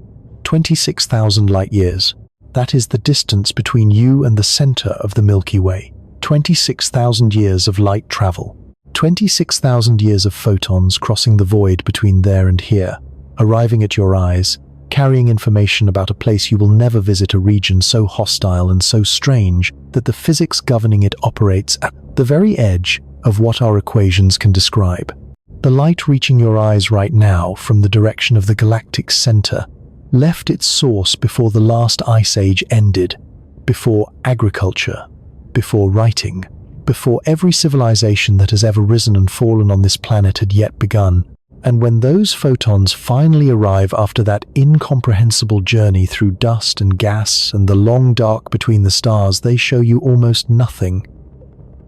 26,000 light-years. That is the distance between you and the center of the Milky Way. 26,000 years of light travel. 26,000 years of photons crossing the void between there and here, arriving at your eyes, carrying information about a place you will never visit, a region so hostile and so strange that the physics governing it operates at the very edge of what our equations can describe. The light reaching your eyes right now from the direction of the galactic center left its source before the last ice age ended, before agriculture, before writing, before every civilization that has ever risen and fallen on this planet had yet begun. And when those photons finally arrive after that incomprehensible journey through dust and gas and the long dark between the stars, they show you almost nothing,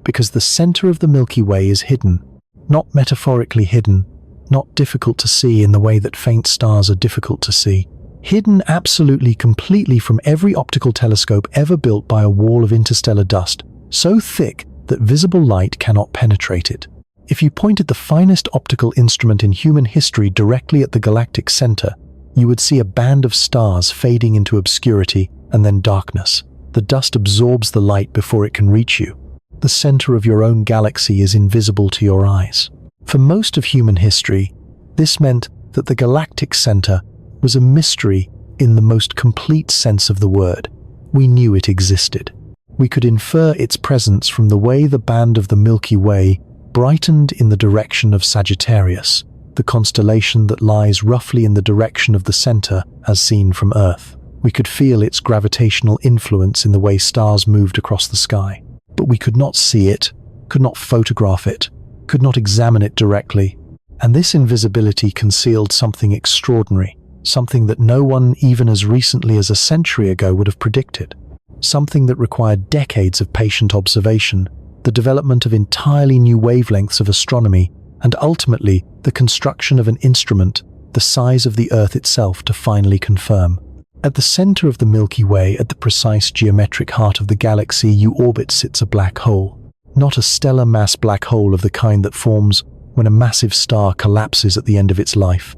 because the center of the Milky Way is hidden, not metaphorically hidden, not difficult to see in the way that faint stars are difficult to see, hidden absolutely completely from every optical telescope ever built by a wall of interstellar dust, so thick that visible light cannot penetrate it. If you pointed the finest optical instrument in human history directly at the galactic center, you would see a band of stars fading into obscurity and then darkness. The dust absorbs the light before it can reach you. The center of your own galaxy is invisible to your eyes. For most of human history, this meant that the galactic center was a mystery in the most complete sense of the word. We knew it existed. We could infer its presence from the way the band of the Milky Way brightened in the direction of Sagittarius, the constellation that lies roughly in the direction of the center as seen from Earth. We could feel its gravitational influence in the way stars moved across the sky. But we could not see it, could not photograph it, could not examine it directly. And this invisibility concealed something extraordinary, something that no one even as recently as a century ago would have predicted. Something that required decades of patient observation, the development of entirely new wavelengths of astronomy, and ultimately the construction of an instrument the size of the Earth itself to finally confirm. At the center of the Milky Way, at the precise geometric heart of the galaxy you orbit, sits a black hole. Not a stellar mass black hole of the kind that forms when a massive star collapses at the end of its life.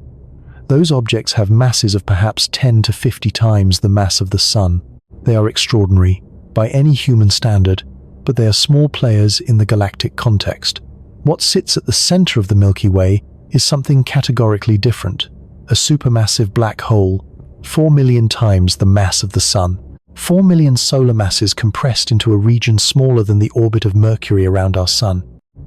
Those objects have masses of perhaps 10 to 50 times the mass of the Sun. They are extraordinary, by any human standard, but they are small players in the galactic context. What sits at the center of the Milky Way is something categorically different. A supermassive black hole, 4 million times the mass of the Sun. 4 million solar masses compressed into a region smaller than the orbit of Mercury around our Sun.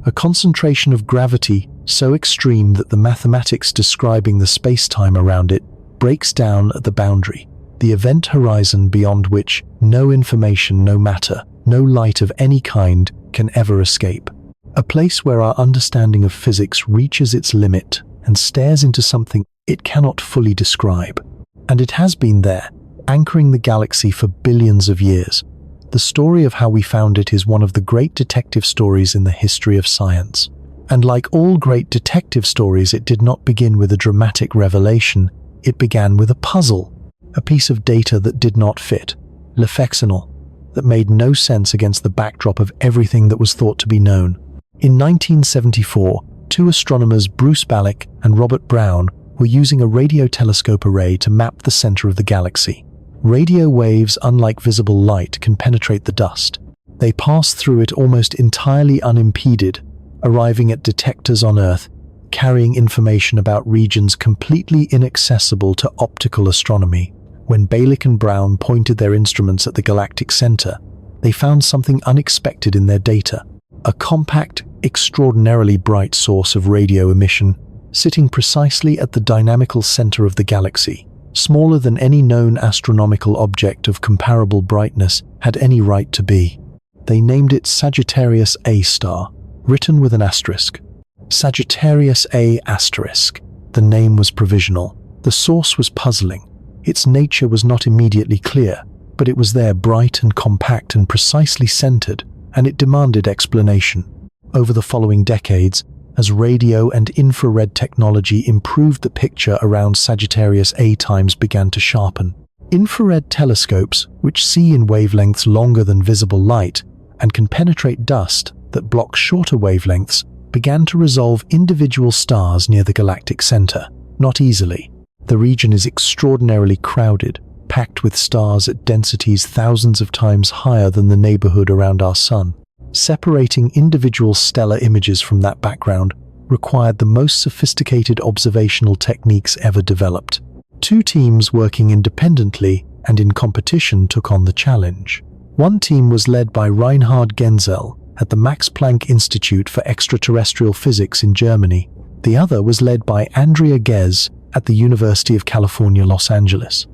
A concentration of gravity so extreme that the mathematics describing the space-time around it breaks down at the boundary, the event horizon beyond which no information, no matter, no light of any kind can ever escape. A place where our understanding of physics reaches its limit and stares into something it cannot fully describe. And it has been there, anchoring the galaxy for billions of years. The story of how we found it is one of the great detective stories in the history of science. And like all great detective stories, it did not begin with a dramatic revelation. It began with a puzzle, a piece of data that did not fit, lefexinal, that made no sense against the backdrop of everything that was thought to be known. In 1974, two astronomers, Bruce Ballack and Robert Brown, were using a radio telescope array to map the center of the galaxy. Radio waves, unlike visible light, can penetrate the dust. They pass through it almost entirely unimpeded, arriving at detectors on Earth, carrying information about regions completely inaccessible to optical astronomy. When Ballack and Brown pointed their instruments at the galactic center, they found something unexpected in their data. A compact, extraordinarily bright source of radio emission, sitting precisely at the dynamical center of the galaxy, smaller than any known astronomical object of comparable brightness had any right to be. They named it Sagittarius A star, written with an asterisk. Sagittarius A asterisk. The name was provisional. The source was puzzling. Its nature was not immediately clear, but it was there, bright and compact and precisely centered, and it demanded explanation. Over the following decades, as radio and infrared technology improved, the picture around Sagittarius A times began to sharpen. Infrared telescopes, which see in wavelengths longer than visible light and can penetrate dust that blocks shorter wavelengths, began to resolve individual stars near the galactic center. Not easily. The region is extraordinarily crowded, packed with stars at densities thousands of times higher than the neighborhood around our Sun. Separating individual stellar images from that background required the most sophisticated observational techniques ever developed. Two teams working independently and in competition took on the challenge. One team was led by Reinhard Genzel at the Max Planck Institute for Extraterrestrial Physics in Germany. The other was led by Andrea Ghez at the University of California, Los Angeles.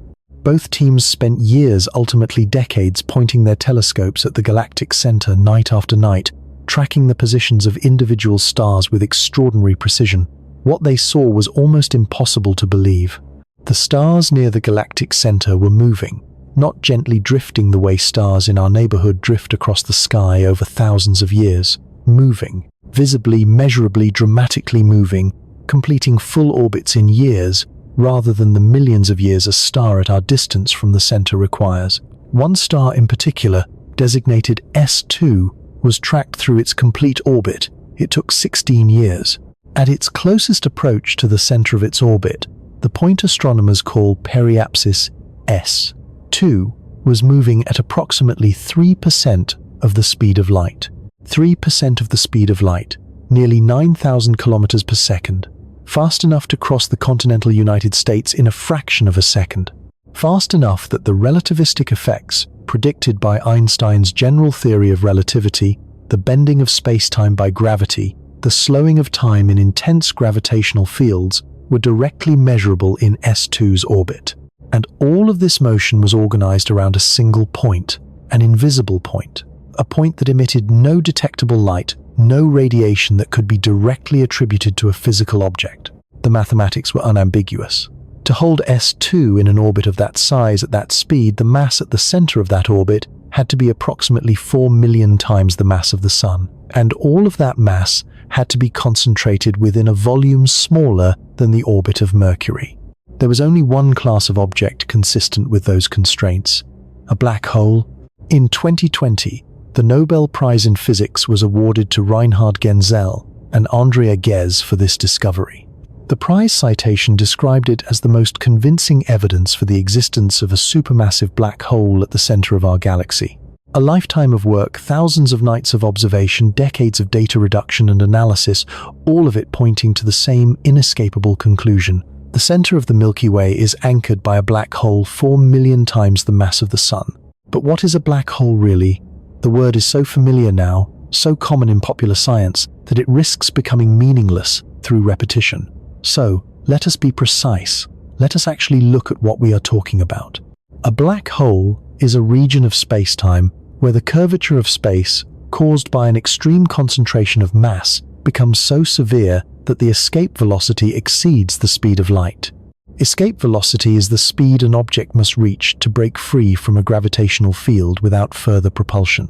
Both teams spent years, ultimately decades, pointing their telescopes at the galactic center night after night, tracking the positions of individual stars with extraordinary precision. What they saw was almost impossible to believe. The stars near the galactic center were moving, not gently drifting the way stars in our neighborhood drift across the sky over thousands of years. Moving, visibly, measurably, dramatically moving, completing full orbits in years, rather than the millions of years a star at our distance from the center requires. One star in particular, designated S2, was tracked through its complete orbit. It took 16 years. At its closest approach to the center of its orbit, the point astronomers call periapsis S2 was moving at approximately 3% of the speed of light. 3% of the speed of light, nearly 9,000 kilometers per second. Fast enough to cross the continental United States in a fraction of a second. Fast enough that the relativistic effects predicted by Einstein's general theory of relativity, the bending of space-time by gravity, the slowing of time in intense gravitational fields, were directly measurable in S2's orbit. And all of this motion was organized around a single point, an invisible point, a point that emitted no detectable light, no radiation that could be directly attributed to a physical object. The mathematics were unambiguous. To hold S2 in an orbit of that size at that speed, the mass at the center of that orbit had to be approximately 4 million times the mass of the Sun. And all of that mass had to be concentrated within a volume smaller than the orbit of Mercury. There was only one class of object consistent with those constraints: a black hole. In 2020, the Nobel Prize in Physics was awarded to Reinhard Genzel and Andrea Ghez for this discovery. The prize citation described it as the most convincing evidence for the existence of a supermassive black hole at the center of our galaxy. A lifetime of work, thousands of nights of observation, decades of data reduction and analysis, all of it pointing to the same inescapable conclusion. The center of the Milky Way is anchored by a black hole 4 million times the mass of the Sun. But what is a black hole really? The word is so familiar now, so common in popular science, that it risks becoming meaningless through repetition. So, let us be precise. Let us actually look at what we are talking about. A black hole is a region of space-time where the curvature of space, caused by an extreme concentration of mass, becomes so severe that the escape velocity exceeds the speed of light. Escape velocity is the speed an object must reach to break free from a gravitational field without further propulsion.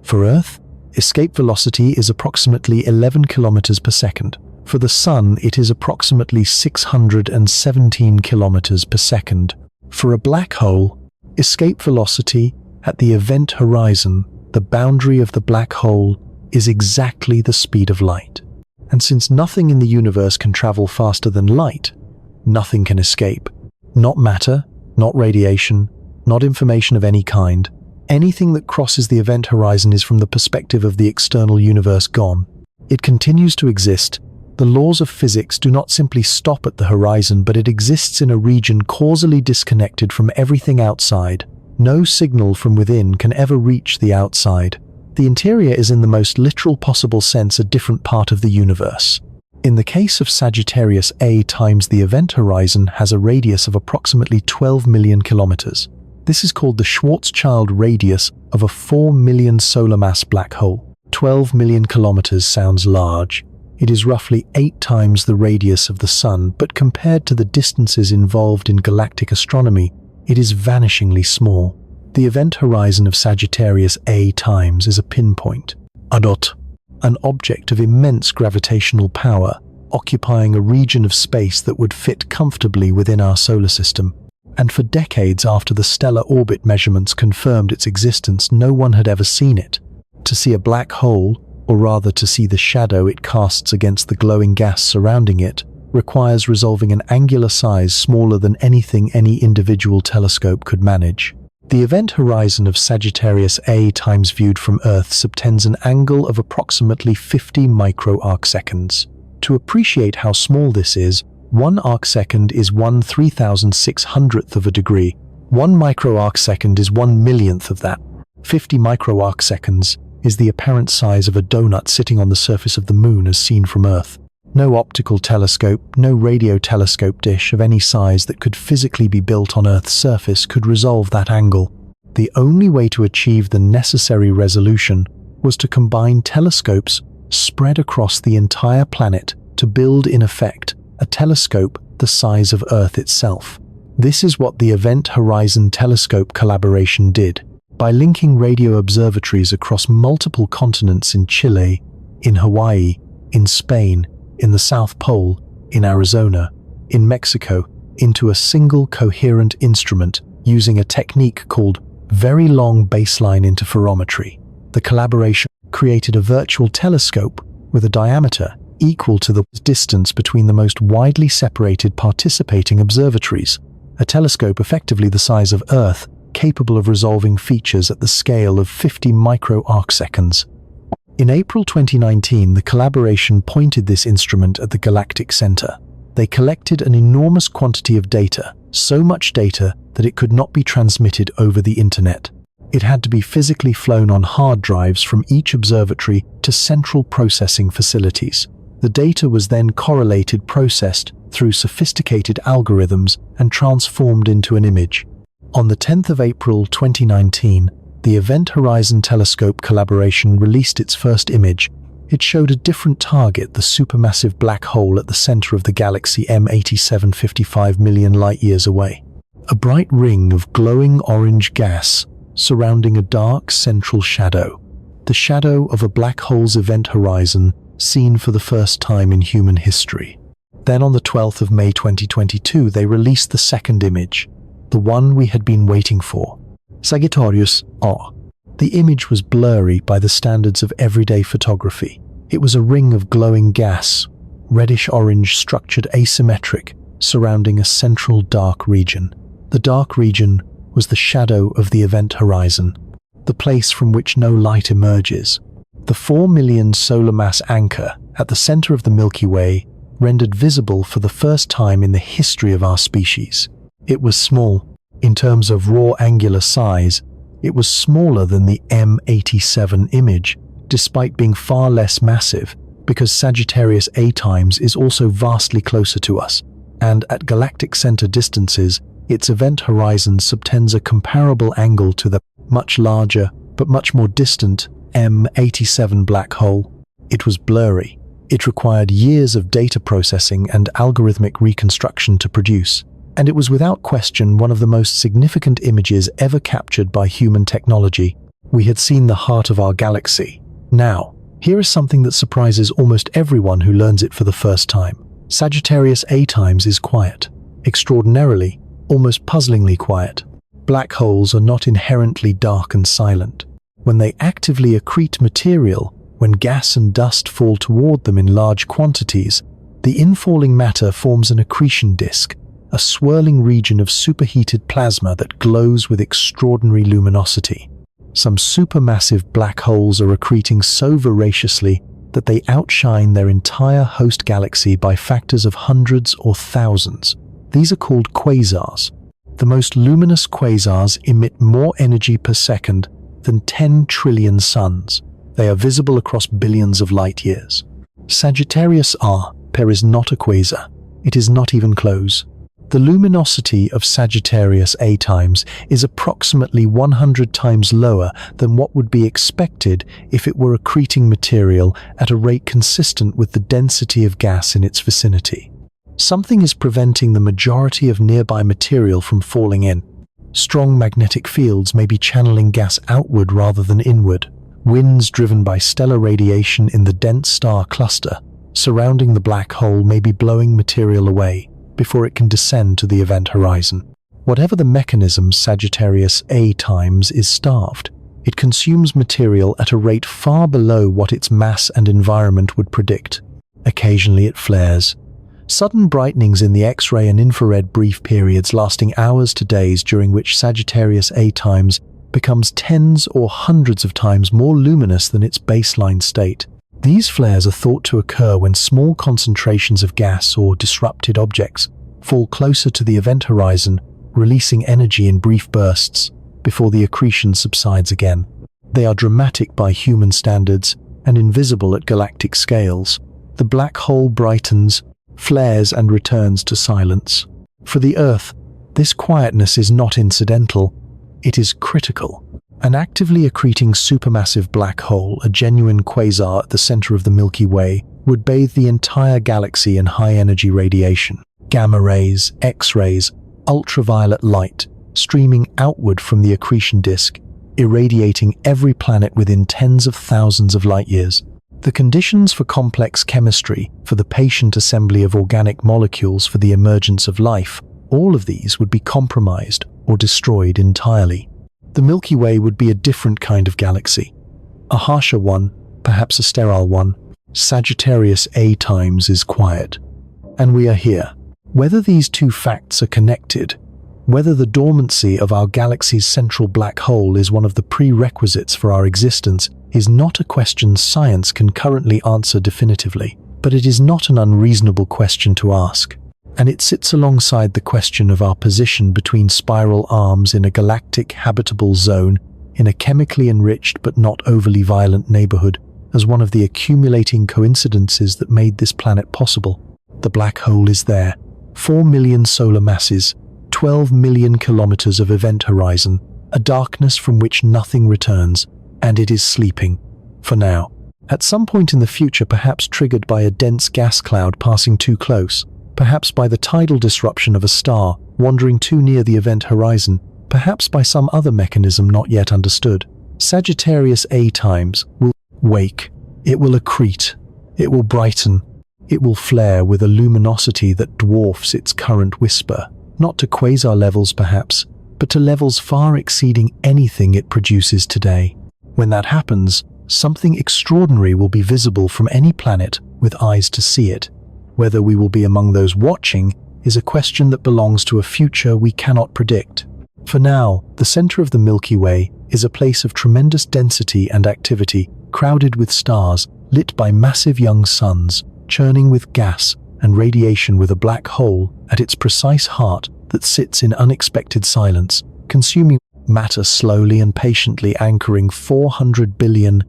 For Earth, escape velocity is approximately 11 kilometers per second. For the Sun, it is approximately 617 kilometers per second. For a black hole, escape velocity at the event horizon, the boundary of the black hole, is exactly the speed of light. And since nothing in the universe can travel faster than light, nothing can escape. Not matter, not radiation, not information of any kind. Anything that crosses the event horizon is from the perspective of the external universe gone. It continues to exist. The laws of physics do not simply stop at the horizon, but it exists in a region causally disconnected from everything outside. No signal from within can ever reach the outside. The interior is in the most literal possible sense a different part of the universe. In the case of Sagittarius A times the event horizon has a radius of approximately 12 million kilometers. This is called the Schwarzschild radius of a 4 million solar mass black hole. 12 million kilometers sounds large. It is roughly 8 times the radius of the Sun, but compared to the distances involved in galactic astronomy, it is vanishingly small. The event horizon of Sagittarius A times is a pinpoint, a dot, an object of immense gravitational power, occupying a region of space that would fit comfortably within our solar system. And for decades after the stellar orbit measurements confirmed its existence, no one had ever seen it. To see a black hole, or rather to see the shadow it casts against the glowing gas surrounding it, requires resolving an angular size smaller than anything any individual telescope could manage. The event horizon of Sagittarius A times viewed from Earth subtends an angle of approximately 50 micro-arcseconds. To appreciate how small this is, 1 arcsecond is 1/3600th of a degree. 1 micro-arcsecond is 1/millionth of that. 50 micro-arcseconds is the apparent size of a donut sitting on the surface of the Moon as seen from Earth. No optical telescope, no radio telescope dish of any size that could physically be built on Earth's surface could resolve that angle. The only way to achieve the necessary resolution was to combine telescopes spread across the entire planet to build, in effect, a telescope the size of Earth itself. This is what the Event Horizon Telescope collaboration did. By linking radio observatories across multiple continents in Chile, in Hawaii, in Spain, in the South Pole, in Arizona, in Mexico, into a single coherent instrument using a technique called very long baseline interferometry. The collaboration created a virtual telescope with a diameter equal to the distance between the most widely separated participating observatories, a telescope effectively the size of Earth, capable of resolving features at the scale of 50 micro-arcseconds. In April 2019, the collaboration pointed this instrument at the galactic center. They collected an enormous quantity of data, so much data that it could not be transmitted over the internet. It had to be physically flown on hard drives from each observatory to central processing facilities. The data was then correlated, processed through sophisticated algorithms, and transformed into an image. On the 10th of April 2019, the Event Horizon Telescope collaboration released its first image. It showed a different target, the supermassive black hole at the center of the galaxy M8755 million light-years away. A bright ring of glowing orange gas surrounding a dark central shadow. The shadow of a black hole's event horizon seen for the first time in human history. Then on the 12th of May 2022, they released the second image, the one we had been waiting for. Sagittarius A. The image was blurry by the standards of everyday photography. It was a ring of glowing gas, reddish-orange structured asymmetric, surrounding a central dark region. The dark region was the shadow of the event horizon, the place from which no light emerges. The 4 million solar mass anchor at the center of the Milky Way rendered visible for the first time in the history of our species. It was small. In terms of raw angular size, it was smaller than the M87 image, despite being far less massive, because Sagittarius A times is also vastly closer to us, and at galactic center distances, its event horizon subtends a comparable angle to the much larger but much more distant M87 black hole. It was blurry. It required years of data processing and algorithmic reconstruction to produce, and it was without question one of the most significant images ever captured by human technology. We had seen the heart of our galaxy. Now, here is something that surprises almost everyone who learns it for the first time. Sagittarius A times is quiet. Extraordinarily, almost puzzlingly quiet. Black holes are not inherently dark and silent. When they actively accrete material, when gas and dust fall toward them in large quantities, the infalling matter forms an accretion disk, a swirling region of superheated plasma that glows with extraordinary luminosity. Some supermassive black holes are accreting so voraciously that they outshine their entire host galaxy by factors of hundreds or thousands. These are called quasars. The most luminous quasars emit more energy per second than 10 trillion suns. They are visible across billions of light years. Sagittarius A is not a quasar. It is not even close. The luminosity of Sagittarius A times is approximately 100 times lower than what would be expected if it were accreting material at a rate consistent with the density of gas in its vicinity. Something is preventing the majority of nearby material from falling in. Strong magnetic fields may be channeling gas outward rather than inward. Winds driven by stellar radiation in the dense star cluster surrounding the black hole may be blowing material away before it can descend to the event horizon. Whatever the mechanism, Sagittarius A times is starved. It consumes material at a rate far below what its mass and environment would predict. Occasionally it flares. Sudden brightenings in the X-ray and infrared brief periods lasting hours to days, during which Sagittarius A times becomes tens or hundreds of times more luminous than its baseline state. These flares are thought to occur when small concentrations of gas or disrupted objects fall closer to the event horizon, releasing energy in brief bursts before the accretion subsides again. They are dramatic by human standards and invisible at galactic scales. The black hole brightens, flares, and returns to silence. For the Earth, this quietness is not incidental. It is critical. An actively accreting supermassive black hole, a genuine quasar at the center of the Milky Way, would bathe the entire galaxy in high-energy radiation. Gamma rays, X-rays, ultraviolet light, streaming outward from the accretion disk, irradiating every planet within tens of thousands of light-years. The conditions for complex chemistry, for the patient assembly of organic molecules, for the emergence of life, all of these would be compromised or destroyed entirely. The Milky Way would be a different kind of galaxy. A harsher one, perhaps a sterile one. Sagittarius A times is quiet. And we are here. Whether these two facts are connected, whether the dormancy of our galaxy's central black hole is one of the prerequisites for our existence, is not a question science can currently answer definitively. But it is not an unreasonable question to ask. And it sits alongside the question of our position between spiral arms in a galactic habitable zone, in a chemically enriched but not overly violent neighborhood, as one of the accumulating coincidences that made this planet possible. The black hole is there. 4 million solar masses, 12 million kilometers of event horizon, a darkness from which nothing returns, and it is sleeping. For now. At some point in the future, perhaps triggered by a dense gas cloud passing too close, perhaps by the tidal disruption of a star wandering too near the event horizon, perhaps by some other mechanism not yet understood, Sagittarius A times will wake. It will accrete. It will brighten. It will flare with a luminosity that dwarfs its current whisper, not to quasar levels perhaps, but to levels far exceeding anything it produces today. When that happens, something extraordinary will be visible from any planet with eyes to see it. Whether we will be among those watching is a question that belongs to a future we cannot predict. For now, the center of the Milky Way is a place of tremendous density and activity, crowded with stars, lit by massive young suns, churning with gas and radiation, with a black hole at its precise heart that sits in unexpected silence, consuming matter slowly and patiently, anchoring 400 billion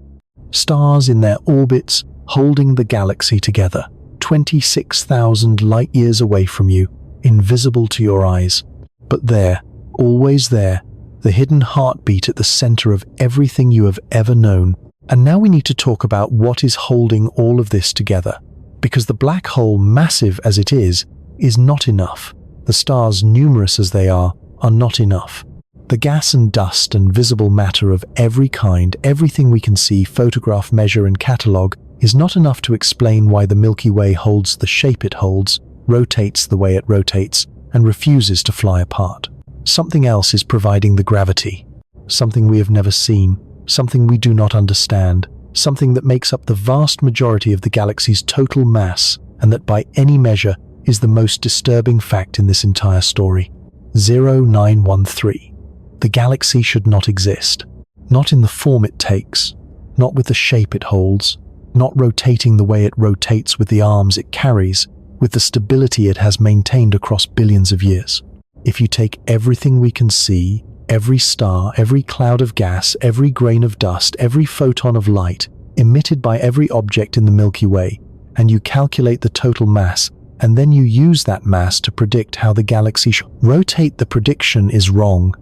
stars in their orbits, holding the galaxy together, 26,000 light-years away from you, invisible to your eyes. But there, always there, the hidden heartbeat at the center of everything you have ever known. And now we need to talk about what is holding all of this together. Because the black hole, massive as it is not enough. The stars, numerous as they are not enough. The gas and dust and visible matter of every kind, everything we can see, photograph, measure, and catalog, is not enough to explain why the Milky Way holds the shape it holds, rotates the way it rotates, and refuses to fly apart. Something else is providing the gravity. Something we have never seen, something we do not understand, something that makes up the vast majority of the galaxy's total mass, and that by any measure is the most disturbing fact in this entire story. 0913. The galaxy should not exist. Not in the form it takes, not with the shape it holds, not rotating the way it rotates with the arms it carries, with the stability it has maintained across billions of years. If you take everything we can see, every star, every cloud of gas, every grain of dust, every photon of light emitted by every object in the Milky Way, and you calculate the total mass, and then you use that mass to predict how the galaxy should rotate, the prediction is wrong.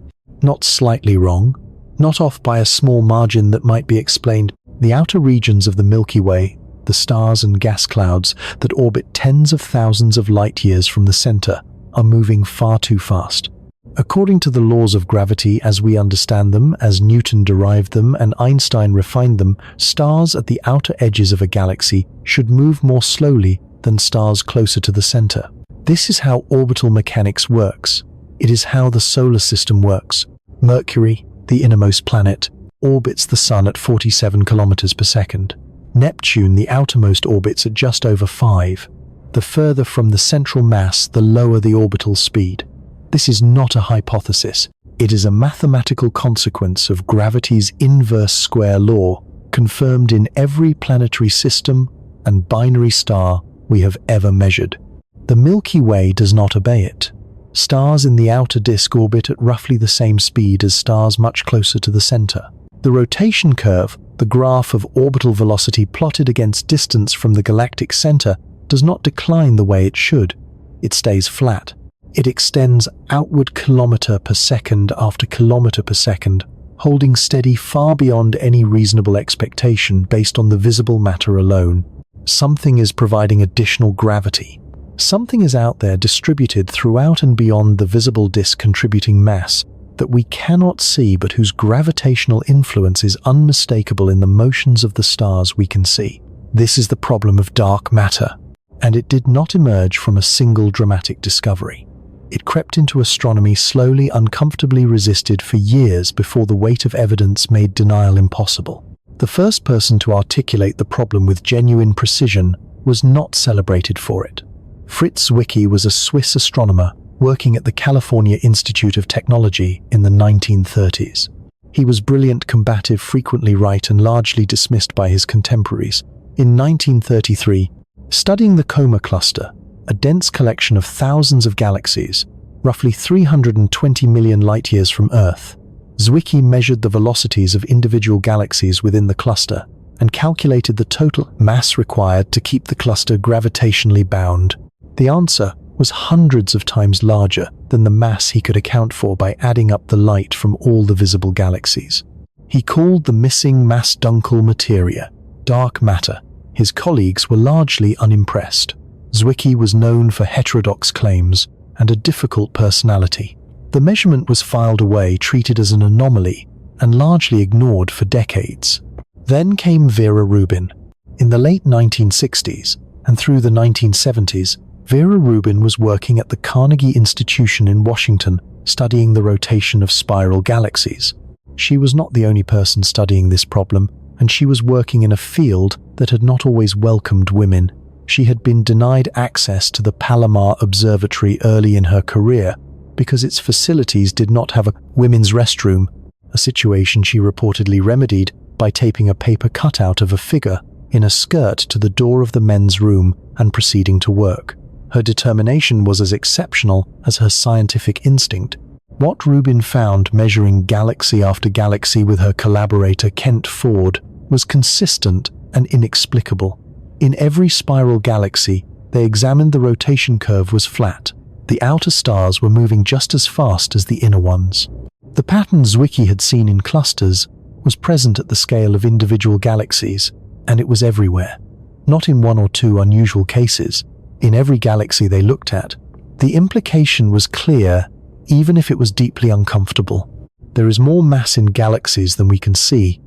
Not slightly wrong, not off by a small margin that might be explained. The outer regions of the Milky Way, the stars and gas clouds that orbit tens of thousands of light years from the center, are moving far too fast. According to the laws of gravity as we understand them, as Newton derived them and Einstein refined them, stars at the outer edges of a galaxy should move more slowly than stars closer to the center. This is how orbital mechanics works. It is how the solar system works. Mercury, the innermost planet, orbits the Sun at 47 kilometers per second. Neptune, the outermost, orbits at just over 5. The further from the central mass, the lower the orbital speed. This is not a hypothesis. It is a mathematical consequence of gravity's inverse square law, confirmed in every planetary system and binary star we have ever measured. The Milky Way does not obey it. Stars in the outer disk orbit at roughly the same speed as stars much closer to the center. The rotation curve, the graph of orbital velocity plotted against distance from the galactic center, does not decline the way it should. It stays flat. It extends outward kilometer per second after kilometer per second, holding steady far beyond any reasonable expectation based on the visible matter alone. Something is providing additional gravity. Something is out there distributed throughout and beyond the visible disk, contributing mass that we cannot see but whose gravitational influence is unmistakable in the motions of the stars we can see. This is the problem of dark matter, and it did not emerge from a single dramatic discovery. It crept into astronomy slowly, uncomfortably resisted for years before the weight of evidence made denial impossible. The first person to articulate the problem with genuine precision was not celebrated for it. Fritz Zwicky was a Swiss astronomer working at the California Institute of Technology in the 1930s. He was brilliant, combative, frequently right, and largely dismissed by his contemporaries. In 1933, studying the Coma Cluster, a dense collection of thousands of galaxies, roughly 320 million light-years from Earth, Zwicky measured the velocities of individual galaxies within the cluster and calculated the total mass required to keep the cluster gravitationally bound. The answer was hundreds of times larger than the mass he could account for by adding up the light from all the visible galaxies. He called the missing mass Dunkel materia, dark matter. His colleagues were largely unimpressed. Zwicky was known for heterodox claims and a difficult personality. The measurement was filed away, treated as an anomaly, and largely ignored for decades. Then came Vera Rubin. In the late 1960s and through the 1970s, Vera Rubin was working at the Carnegie Institution in Washington, studying the rotation of spiral galaxies. She was not the only person studying this problem, and she was working in a field that had not always welcomed women. She had been denied access to the Palomar Observatory early in her career because its facilities did not have a women's restroom, a situation she reportedly remedied by taping a paper cutout of a figure in a skirt to the door of the men's room and proceeding to work. Her determination was as exceptional as her scientific instinct. What Rubin found measuring galaxy after galaxy with her collaborator Kent Ford was consistent and inexplicable. In every spiral galaxy, they examined the rotation curve was flat. The outer stars were moving just as fast as the inner ones. The pattern Zwicky had seen in clusters was present at the scale of individual galaxies, and it was everywhere. Not in one or two unusual cases. In every galaxy they looked at. The implication was clear, even if it was deeply uncomfortable. There is more mass in galaxies than we can see,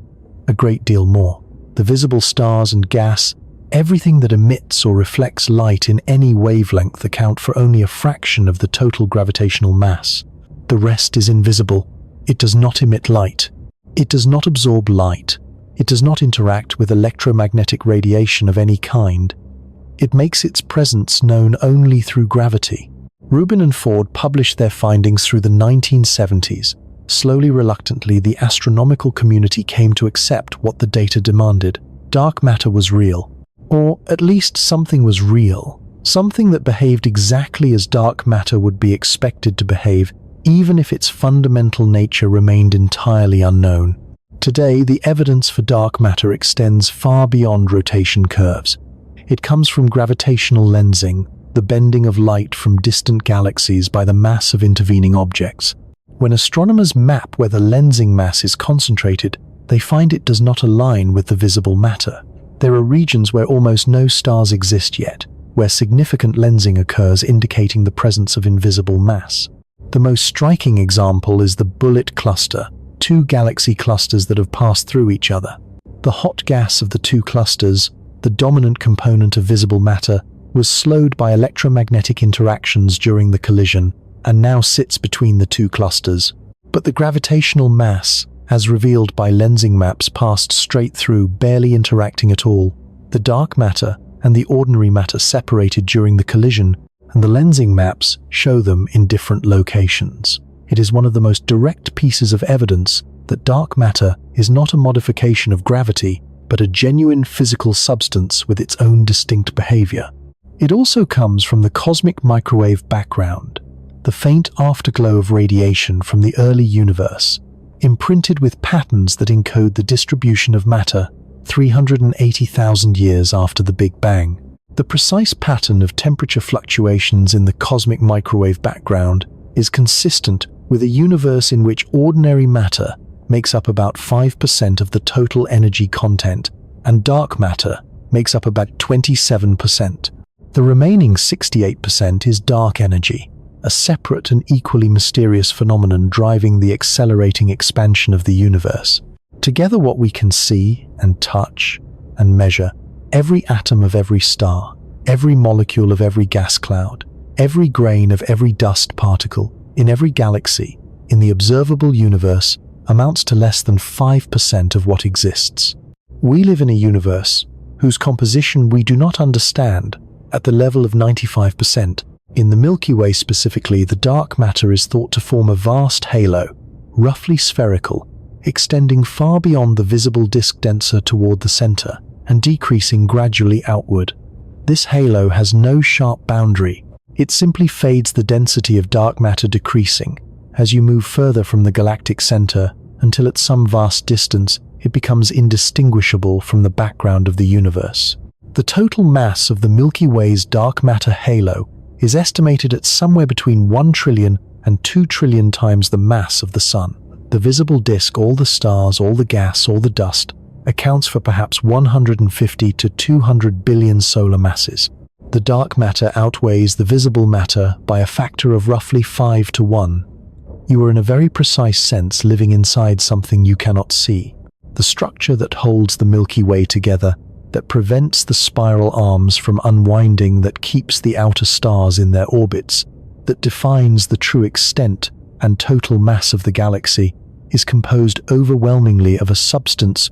a great deal more. The visible stars and gas, everything that emits or reflects light in any wavelength account for only a fraction of the total gravitational mass. The rest is invisible. It does not emit light. It does not absorb light. It does not interact with electromagnetic radiation of any kind. It makes its presence known only through gravity. Rubin and Ford published their findings through the 1970s. Slowly, reluctantly, the astronomical community came to accept what the data demanded. Dark matter was real. Or at least something was real. Something that behaved exactly as dark matter would be expected to behave, even if its fundamental nature remained entirely unknown. Today, the evidence for dark matter extends far beyond rotation curves. It comes from gravitational lensing, the bending of light from distant galaxies by the mass of intervening objects. When astronomers map where the lensing mass is concentrated, they find it does not align with the visible matter. There are regions where almost no stars exist yet, where significant lensing occurs, indicating the presence of invisible mass. The most striking example is the Bullet cluster, two galaxy clusters that have passed through each other. The hot gas of the two clusters, the dominant component of visible matter, was slowed by electromagnetic interactions during the collision and now sits between the two clusters. But the gravitational mass, as revealed by lensing maps, passed straight through, barely interacting at all. The dark matter and the ordinary matter separated during the collision, and the lensing maps show them in different locations. It is one of the most direct pieces of evidence that dark matter is not a modification of gravity, but a genuine physical substance with its own distinct behavior. It also comes from the cosmic microwave background, the faint afterglow of radiation from the early universe, imprinted with patterns that encode the distribution of matter 380,000 years after the Big Bang. The precise pattern of temperature fluctuations in the cosmic microwave background is consistent with a universe in which ordinary matter makes up about 5% of the total energy content, and dark matter makes up about 27%. The remaining 68% is dark energy, a separate and equally mysterious phenomenon driving the accelerating expansion of the universe. Together, what we can see and touch and measure, every atom of every star, every molecule of every gas cloud, every grain of every dust particle, in every galaxy, in the observable universe, amounts to less than 5% of what exists. We live in a universe whose composition we do not understand at the level of 95%. In the Milky Way specifically, the dark matter is thought to form a vast halo, roughly spherical, extending far beyond the visible disk denser toward the center and decreasing gradually outward. This halo has no sharp boundary. It simply fades, the density of dark matter decreasing as you move further from the galactic center until at some vast distance it becomes indistinguishable from the background of the universe. The total mass of the Milky Way's dark matter halo is estimated at somewhere between 1 trillion and 2 trillion times the mass of the Sun. The visible disk, all the stars, all the gas, all the dust, accounts for perhaps 150 to 200 billion solar masses. The dark matter outweighs the visible matter by a factor of roughly 5 to 1. You are in a very precise sense living inside something you cannot see. The structure that holds the Milky Way together, that prevents the spiral arms from unwinding, that keeps the outer stars in their orbits, that defines the true extent and total mass of the galaxy, is composed overwhelmingly of a substance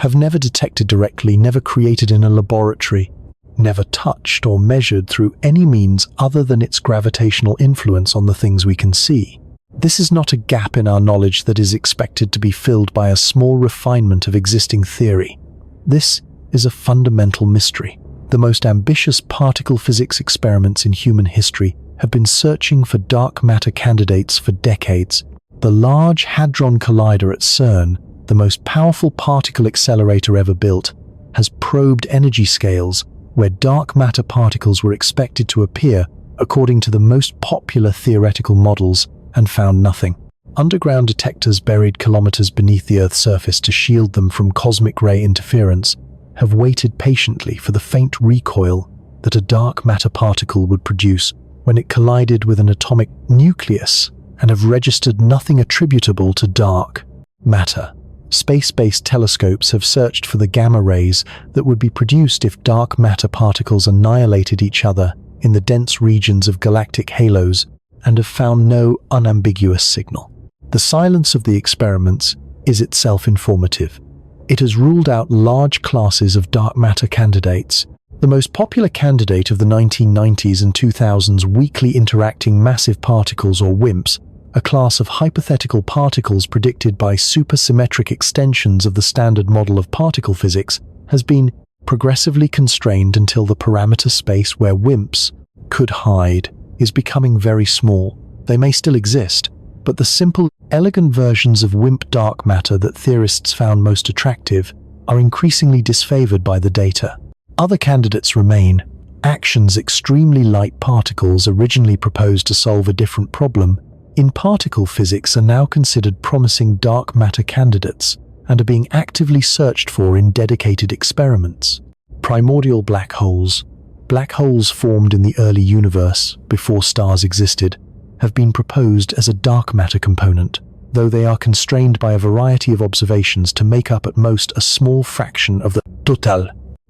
have never detected directly, never created in a laboratory, never touched or measured through any means other than its gravitational influence on the things we can see. This is not a gap in our knowledge that is expected to be filled by a small refinement of existing theory. This is a fundamental mystery. The most ambitious particle physics experiments in human history have been searching for dark matter candidates for decades. The Large Hadron Collider at CERN, the most powerful particle accelerator ever built, has probed energy scales where dark matter particles were expected to appear according to the most popular theoretical models, and found nothing. Underground detectors buried kilometers beneath the Earth's surface to shield them from cosmic ray interference have waited patiently for the faint recoil that a dark matter particle would produce when it collided with an atomic nucleus, and have registered nothing attributable to dark matter. Space-based telescopes have searched for the gamma rays that would be produced if dark matter particles annihilated each other in the dense regions of galactic halos, and have found no unambiguous signal. The silence of the experiments is itself informative. It has ruled out large classes of dark matter candidates. The most popular candidate of the 1990s and 2000s, weakly interacting massive particles, or WIMPs, a class of hypothetical particles predicted by supersymmetric extensions of the standard model of particle physics, has been progressively constrained until the parameter space where WIMPs could hide is becoming very small. They may still exist, but the simple, elegant versions of WIMP dark matter that theorists found most attractive are increasingly disfavored by the data. Other candidates remain. Actions extremely light particles, originally proposed to solve a different problem, in particle physics are now considered promising dark matter candidates and are being actively searched for in dedicated experiments. Primordial black holes. Black holes formed in the early universe, before stars existed, have been proposed as a dark matter component, though they are constrained by a variety of observations to make up at most a small fraction of the total.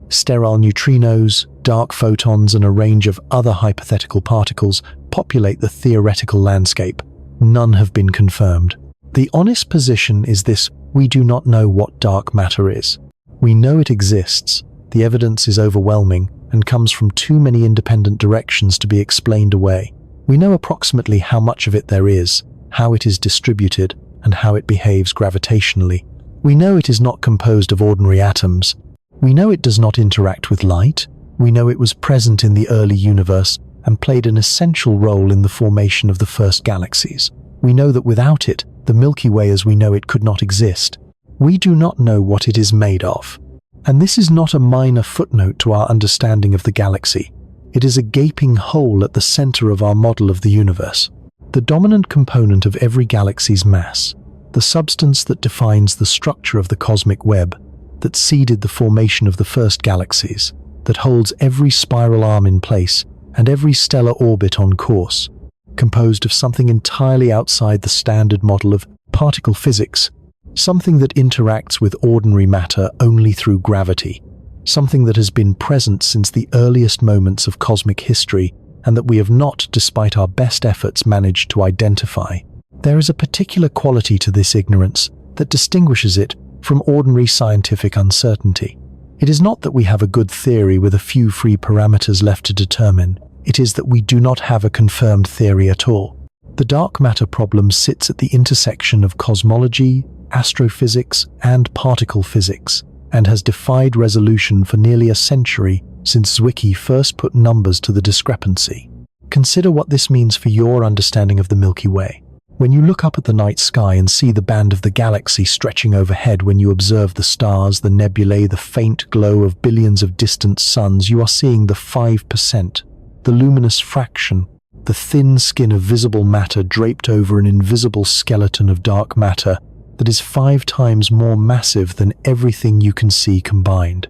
Sterile neutrinos, dark photons, and a range of other hypothetical particles populate the theoretical landscape. None have been confirmed. The honest position is this: we do not know what dark matter is. We know it exists. The evidence is overwhelming and comes from too many independent directions to be explained away. We know approximately how much of it there is, how it is distributed, and how it behaves gravitationally. We know it is not composed of ordinary atoms. We know it does not interact with light. We know it was present in the early universe and played an essential role in the formation of the first galaxies. We know that without it, the Milky Way as we know it could not exist. We do not know what it is made of. And this is not a minor footnote to our understanding of the galaxy. It is a gaping hole at the center of our model of the universe. The dominant component of every galaxy's mass, the substance that defines the structure of the cosmic web, that seeded the formation of the first galaxies, that holds every spiral arm in place and every stellar orbit on course, composed of something entirely outside the standard model of particle physics, something that interacts with ordinary matter only through gravity, something that has been present since the earliest moments of cosmic history and that we have not, despite our best efforts, managed to identify. There is a particular quality to this ignorance that distinguishes it from ordinary scientific uncertainty. It is not that we have a good theory with a few free parameters left to determine. It is that we do not have a confirmed theory at all. The dark matter problem sits at the intersection of cosmology, astrophysics, and particle physics, and has defied resolution for nearly a century since Zwicky first put numbers to the discrepancy. Consider what this means for your understanding of the Milky Way. When you look up at the night sky and see the band of the galaxy stretching overhead, when you observe the stars, the nebulae, the faint glow of billions of distant suns, you are seeing the 5%, the luminous fraction, the thin skin of visible matter draped over an invisible skeleton of dark matter that is 5 times more massive than everything you can see combined.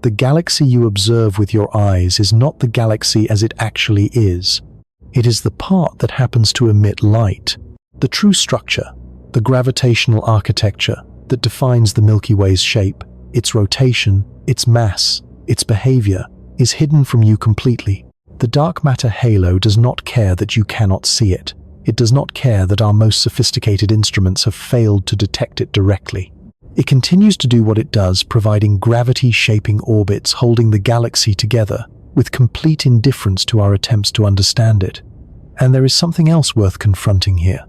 The galaxy you observe with your eyes is not the galaxy as it actually is. It is the part that happens to emit light. The true structure, the gravitational architecture that defines the Milky Way's shape, its rotation, its mass, its behavior, is hidden from you completely. The dark matter halo does not care that you cannot see it. It does not care that our most sophisticated instruments have failed to detect it directly. It continues to do what it does, providing gravity-shaping orbits holding the galaxy together, with complete indifference to our attempts to understand it. And there is something else worth confronting here.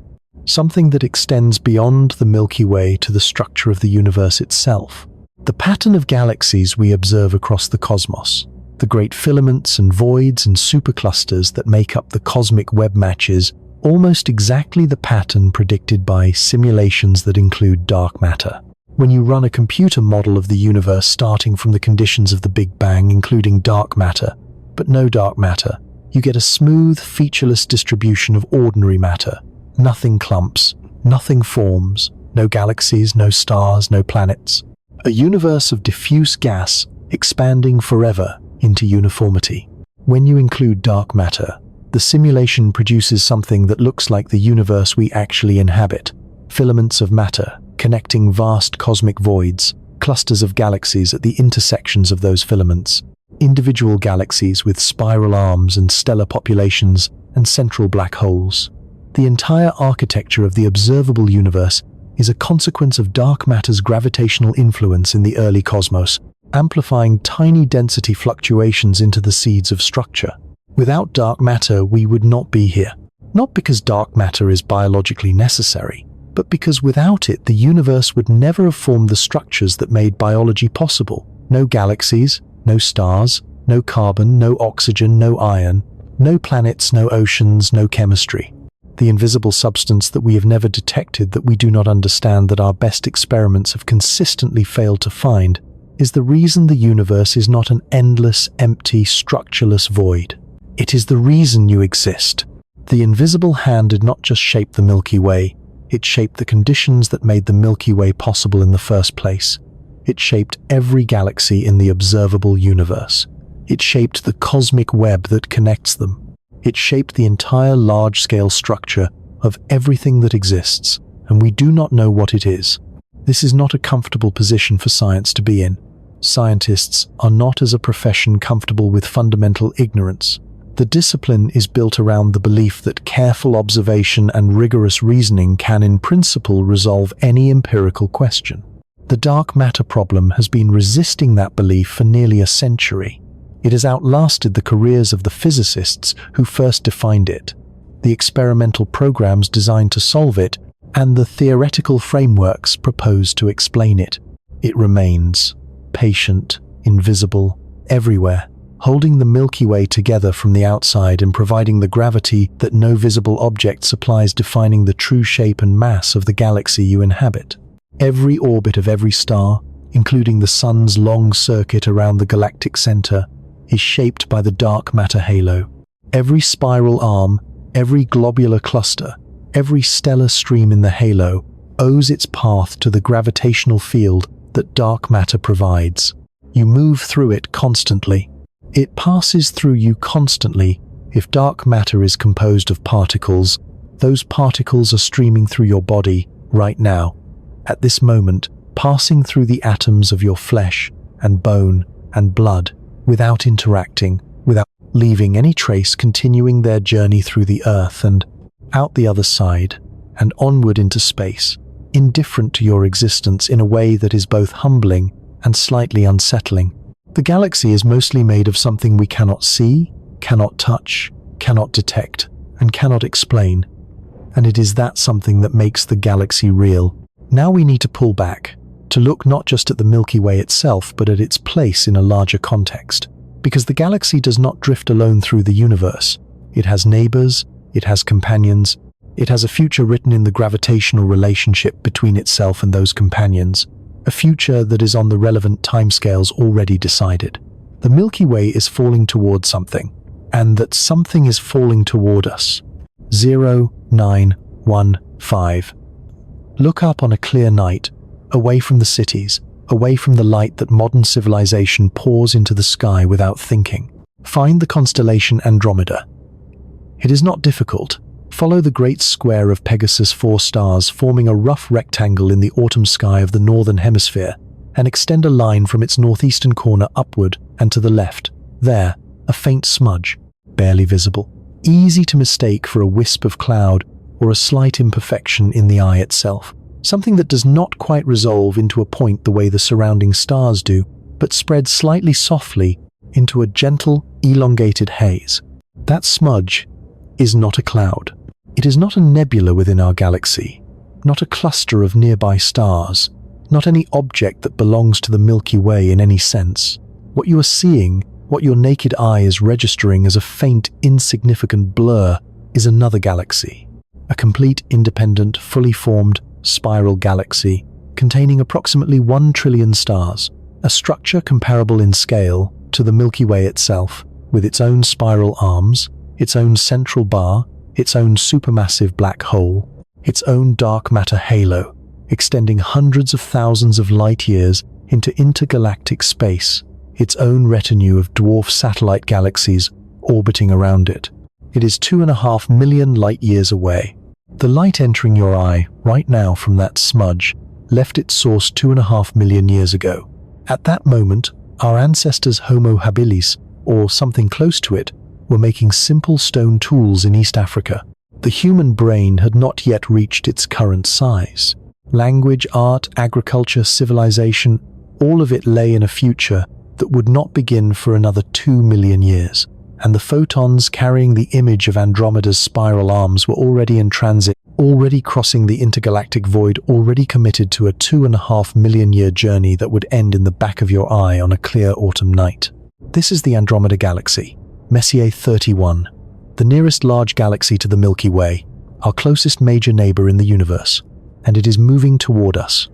Something that extends beyond the Milky Way to the structure of the universe itself. The pattern of galaxies we observe across the cosmos, the great filaments and voids and superclusters that make up the cosmic web, matches almost exactly the pattern predicted by simulations that include dark matter. When you run a computer model of the universe starting from the conditions of the Big Bang, including dark matter, but no dark matter, you get a smooth, featureless distribution of ordinary matter. Nothing clumps, nothing forms, no galaxies, no stars, no planets. A universe of diffuse gas expanding forever into uniformity. When you include dark matter, the simulation produces something that looks like the universe we actually inhabit. Filaments of matter connecting vast cosmic voids, clusters of galaxies at the intersections of those filaments, individual galaxies with spiral arms and stellar populations and central black holes. The entire architecture of the observable universe is a consequence of dark matter's gravitational influence in the early cosmos, amplifying tiny density fluctuations into the seeds of structure. Without dark matter, we would not be here. Not because dark matter is biologically necessary, but because without it, the universe would never have formed the structures that made biology possible. No galaxies, no stars, no carbon, no oxygen, no iron, no planets, no oceans, no chemistry. The invisible substance that we have never detected, that we do not understand, that our best experiments have consistently failed to find, is the reason the universe is not an endless, empty, structureless void. It is the reason you exist. The invisible hand did not just shape the Milky Way, it shaped the conditions that made the Milky Way possible in the first place. It shaped every galaxy in the observable universe. It shaped the cosmic web that connects them. It shaped the entire large-scale structure of everything that exists, and we do not know what it is. This is not a comfortable position for science to be in. Scientists are not, as a profession, comfortable with fundamental ignorance. The discipline is built around the belief that careful observation and rigorous reasoning can, in principle, resolve any empirical question. The dark matter problem has been resisting that belief for nearly a century. It has outlasted the careers of the physicists who first defined it, the experimental programs designed to solve it, and the theoretical frameworks proposed to explain it. It remains patient, invisible, everywhere, holding the Milky Way together from the outside and providing the gravity that no visible object supplies, defining the true shape and mass of the galaxy you inhabit. Every orbit of every star, including the Sun's long circuit around the galactic center, is shaped by the dark matter halo. Every spiral arm, every globular cluster, every stellar stream in the halo owes its path to the gravitational field that dark matter provides. You move through it constantly. It passes through you constantly. If dark matter is composed of particles, those particles are streaming through your body right now, at this moment, passing through the atoms of your flesh and bone and blood, without interacting, without leaving any trace, continuing their journey through the earth and out the other side and onward into space, indifferent to your existence in a way that is both humbling and slightly unsettling. The galaxy is mostly made of something we cannot see, cannot touch, cannot detect, and cannot explain. And it is that something that makes the galaxy real. Now we need to pull back, to look not just at the Milky Way itself, but at its place in a larger context. Because the galaxy does not drift alone through the universe. It has neighbors, it has companions, it has a future written in the gravitational relationship between itself and those companions, a future that is on the relevant timescales already decided. The Milky Way is falling toward something, and that something is falling toward us. 0915. Look up on a clear night, away from the cities, away from the light that modern civilization pours into the sky without thinking. Find the constellation Andromeda. It is not difficult. Follow the great square of Pegasus' 4 stars forming a rough rectangle in the autumn sky of the northern hemisphere, and extend a line from its northeastern corner upward and to the left. There, a faint smudge, barely visible, easy to mistake for a wisp of cloud or a slight imperfection in the eye itself. something that does not quite resolve into a point the way the surrounding stars do, but spreads slightly softly into a gentle, elongated haze. That smudge is not a cloud. It is not a nebula within our galaxy, not a cluster of nearby stars, not any object that belongs to the Milky Way in any sense. What you are seeing, what your naked eye is registering as a faint, insignificant blur, is another galaxy. A complete, independent, fully formed, spiral galaxy containing approximately 1 trillion stars, a structure comparable in scale to the Milky Way itself, with its own spiral arms, its own central bar, its own supermassive black hole, its own dark matter halo, extending hundreds of thousands of light years into intergalactic space, its own retinue of dwarf satellite galaxies orbiting around it. It is 2.5 million light years away. The light entering your eye right now from that smudge left its source 2.5 million years ago. At that moment, our ancestors Homo habilis, or something close to it, were making simple stone tools in East Africa. The human brain had not yet reached its current size. Language, art, agriculture, civilization, all of it lay in a future that would not begin for another 2 million years. And the photons carrying the image of Andromeda's spiral arms were already in transit, already crossing the intergalactic void, already committed to a 2.5 million year journey that would end in the back of your eye on a clear autumn night. This is the Andromeda Galaxy, Messier 31, the nearest large galaxy to the Milky Way, our closest major neighbor in the universe, and it is moving toward us,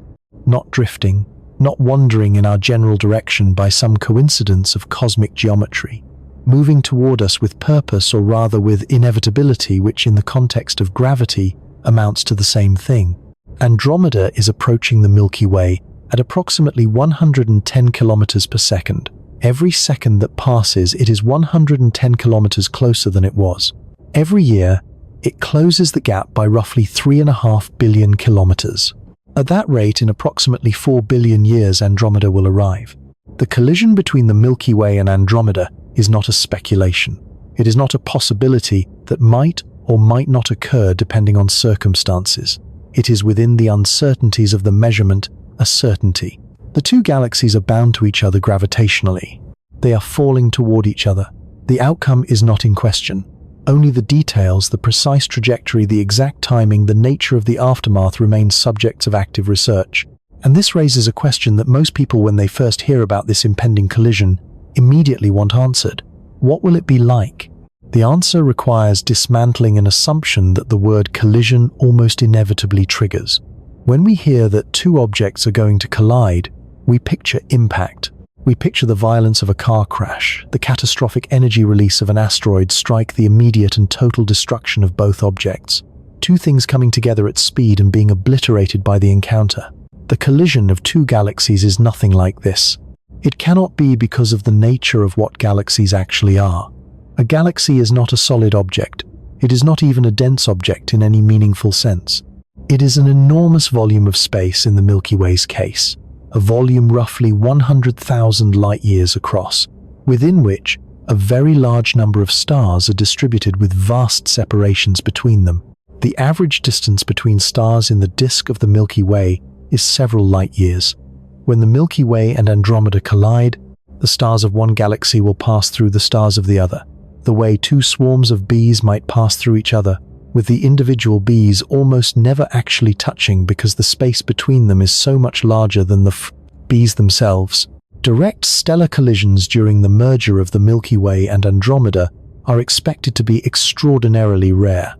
not drifting, not wandering in our general direction by some coincidence of cosmic geometry, moving toward us with purpose, or rather with inevitability, which in the context of gravity amounts to the same thing. Andromeda is approaching the Milky Way at approximately 110 kilometers per second. Every second that passes, it is 110 kilometers closer than it was. Every year, it closes the gap by roughly 3.5 billion kilometers. At that rate, in approximately 4 billion years, Andromeda will arrive. The collision between the Milky Way and Andromeda is not a speculation. It is not a possibility that might or might not occur depending on circumstances. It is within the uncertainties of the measurement a certainty. The two galaxies are bound to each other gravitationally. They are falling toward each other. The outcome is not in question. Only the details, the precise trajectory, the exact timing, the nature of the aftermath remain subjects of active research. And this raises a question that most people, when they first hear about this impending collision, immediately want answered. What will it be like? The answer requires dismantling an assumption that the word collision almost inevitably triggers. When we hear that two objects are going to collide, we picture impact. We picture the violence of a car crash, the catastrophic energy release of an asteroid strike, the immediate and total destruction of both objects. Two things coming together at speed and being obliterated by the encounter. The collision of two galaxies is nothing like this. It cannot be because of the nature of what galaxies actually are. A galaxy is not a solid object. It is not even a dense object in any meaningful sense. It is an enormous volume of space in the Milky Way's case, a volume roughly 100,000 light-years across, within which a very large number of stars are distributed with vast separations between them. The average distance between stars in the disk of the Milky Way is several light-years. When the Milky Way and Andromeda collide, the stars of one galaxy will pass through the stars of the other, the way two swarms of bees might pass through each other, with the individual bees almost never actually touching because the space between them is so much larger than the bees themselves. Direct stellar collisions during the merger of the Milky Way and Andromeda are expected to be extraordinarily rare,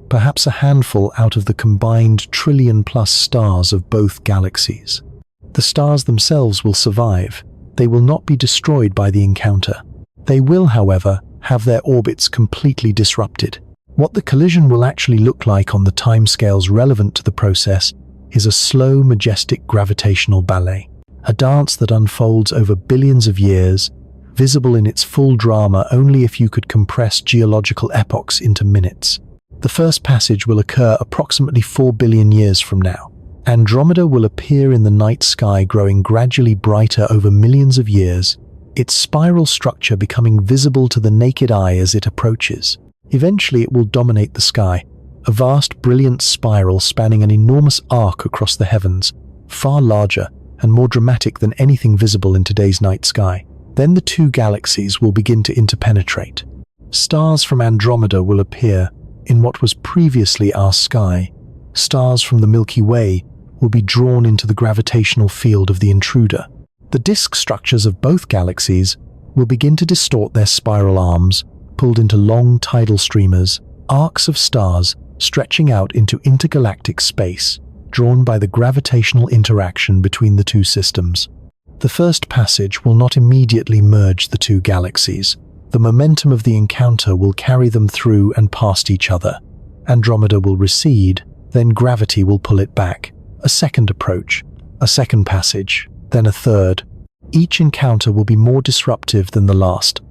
perhaps a handful out of the combined trillion-plus stars of both galaxies. The stars themselves will survive. They will not be destroyed by the encounter. They will, however, have their orbits completely disrupted. What the collision will actually look like on the timescales relevant to the process is a slow, majestic gravitational ballet, a dance that unfolds over billions of years, visible in its full drama only if you could compress geological epochs into minutes. The first passage will occur approximately 4 billion years from now. Andromeda will appear in the night sky, growing gradually brighter over millions of years, its spiral structure becoming visible to the naked eye as it approaches. Eventually it will dominate the sky, a vast, brilliant spiral spanning an enormous arc across the heavens, far larger and more dramatic than anything visible in today's night sky. Then the two galaxies will begin to interpenetrate. Stars from Andromeda will appear in what was previously our sky. Stars from the Milky Way will be drawn into the gravitational field of the intruder. The disk structures of both galaxies will begin to distort their spiral arms, pulled into long tidal streamers, arcs of stars stretching out into intergalactic space, drawn by the gravitational interaction between the two systems. The first passage will not immediately merge the two galaxies. The momentum of the encounter will carry them through and past each other. Andromeda will recede, then gravity will pull it back. A second approach, a second passage, then a third. Each encounter will be more disruptive than the last,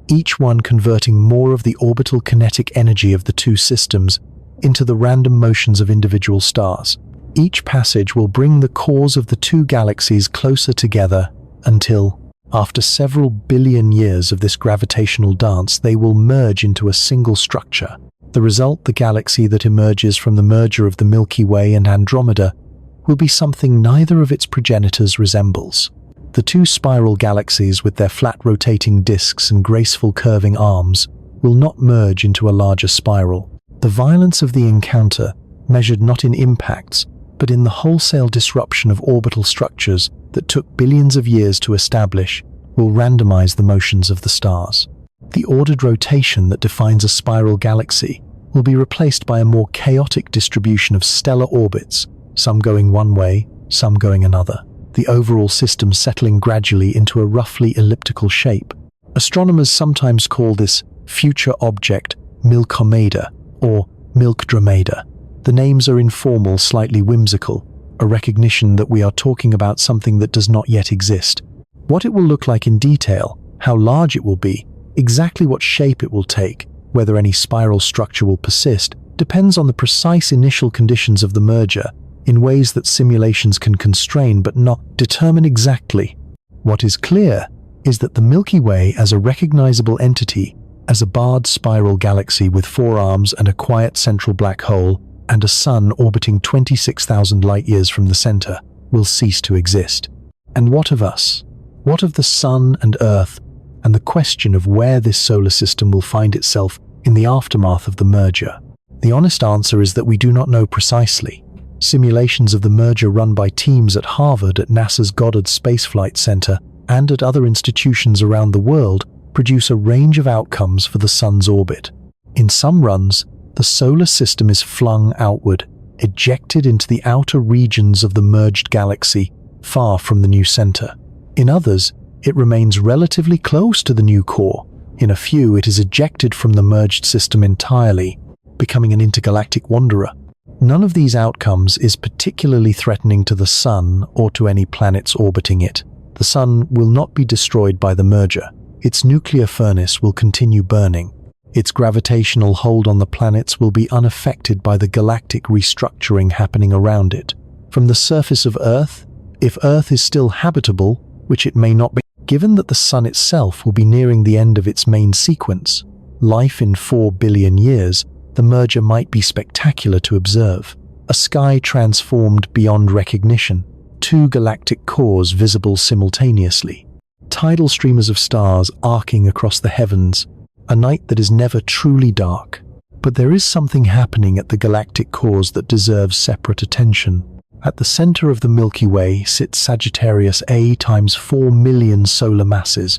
each one converting more of the orbital kinetic energy of the two systems into the random motions of individual stars. Each passage will bring the cores of the two galaxies closer together until, after several billion years of this gravitational dance, they will merge into a single structure. The result, the galaxy that emerges from the merger of the Milky Way and Andromeda, will be something neither of its progenitors resembles. The two spiral galaxies with their flat rotating disks and graceful curving arms will not merge into a larger spiral. The violence of the encounter, measured not in impacts, but in the wholesale disruption of orbital structures that took billions of years to establish, will randomize the motions of the stars. The ordered rotation that defines a spiral galaxy will be replaced by a more chaotic distribution of stellar orbits, some going one way, some going another, the overall system settling gradually into a roughly elliptical shape. Astronomers sometimes call this future object Milkomeda or Milkdromeda. The names are informal, slightly whimsical, a recognition that we are talking about something that does not yet exist. What it will look like in detail, how large it will be, exactly what shape it will take, whether any spiral structure will persist, depends on the precise initial conditions of the merger, in ways that simulations can constrain but not determine exactly. What is clear is that the Milky Way as a recognizable entity, as a barred spiral galaxy with 4 arms and a quiet central black hole, and a sun orbiting 26,000 light-years from the center, will cease to exist. And what of us? What of the sun and Earth, and the question of where this solar system will find itself in the aftermath of the merger? The honest answer is that we do not know precisely. Simulations of the merger run by teams at Harvard, at NASA's Goddard Space Flight Center, and at other institutions around the world produce a range of outcomes for the sun's orbit. In some runs, the solar system is flung outward, ejected into the outer regions of the merged galaxy, far from the new center. In others, it remains relatively close to the new core. In a few, it is ejected from the merged system entirely, becoming an intergalactic wanderer. None of these outcomes is particularly threatening to the sun or to any planets orbiting it. The sun will not be destroyed by the merger. Its nuclear furnace will continue burning. Its gravitational hold on the planets will be unaffected by the galactic restructuring happening around it. From the surface of Earth, if Earth is still habitable, which it may not be, given that the sun itself will be nearing the end of its main sequence, life in 4 billion years, the merger might be spectacular to observe. A sky transformed beyond recognition, 2 galactic cores visible simultaneously, tidal streamers of stars arcing across the heavens, a night that is never truly dark. But there is something happening at the galactic cores that deserves separate attention. At the center of the Milky Way sits Sagittarius A times 4 million solar masses.